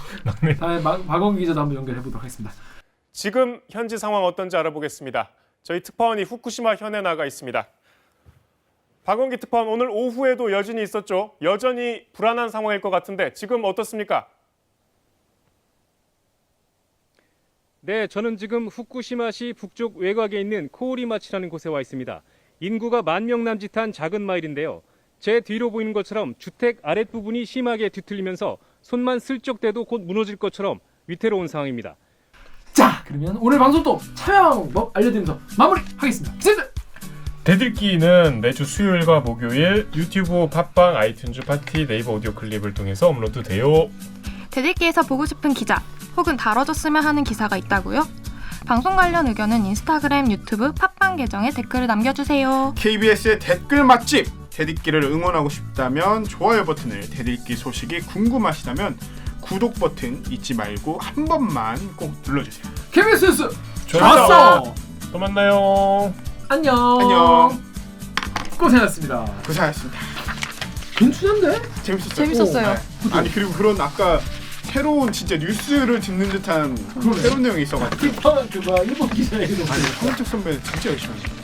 박원기 기자도 한번 연결해보도록 하겠습니다. 지금 현지 상황 어떤지 알아보겠습니다. 저희 특파원이 후쿠시마 현에 나가 있습니다. 박원기 특파원, 오늘 오후에도 여진이 있었죠? 여전히 불안한 상황일 것 같은데 지금 어떻습니까? 네, 저는 지금 후쿠시마시 북쪽 외곽에 있는 코오리마치라는 곳에 와 있습니다. 인구가 10,000명 남짓한 작은 마을인데요. 제 뒤로 보이는 것처럼 주택 아랫부분이 심하게 뒤틀리면서 손만 슬쩍 대도 곧 무너질 것처럼 위태로운 상황입니다. 자, 그러면 오늘 방송도 참여 방법 알려드리면서 마무리하겠습니다. 기자들! 대들기는 매주 수요일과 목요일 유튜브, 팟빵, 아이튠즈, 파티, 네이버 오디오 클립을 통해서 업로드돼요. 대들기에서 보고 싶은 기자 혹은 다뤄줬으면 하는 기사가 있다고요? 방송 관련 의견은 인스타그램, 유튜브, 팟빵 계정에 댓글을 남겨주세요. KBS의 댓글 맛집 대들기를 응원하고 싶다면 좋아요 버튼을, 대들기 소식이 궁금하시다면 구독 버튼 잊지 말고 한 번만 꼭 눌러주세요. KBS 뉴스 좋았어. 또 만나요. 안녕. 고생하셨습니다. 고생하셨습니다. 괜찮은데? 재밌었어요. 아니 그리고 그런 아까 새로운 진짜 뉴스를 듣는 듯한 그런 새로운 내용이 있어가지고. 일본 기자에게도 아니 황은택 선배 진짜 열심히 하시네.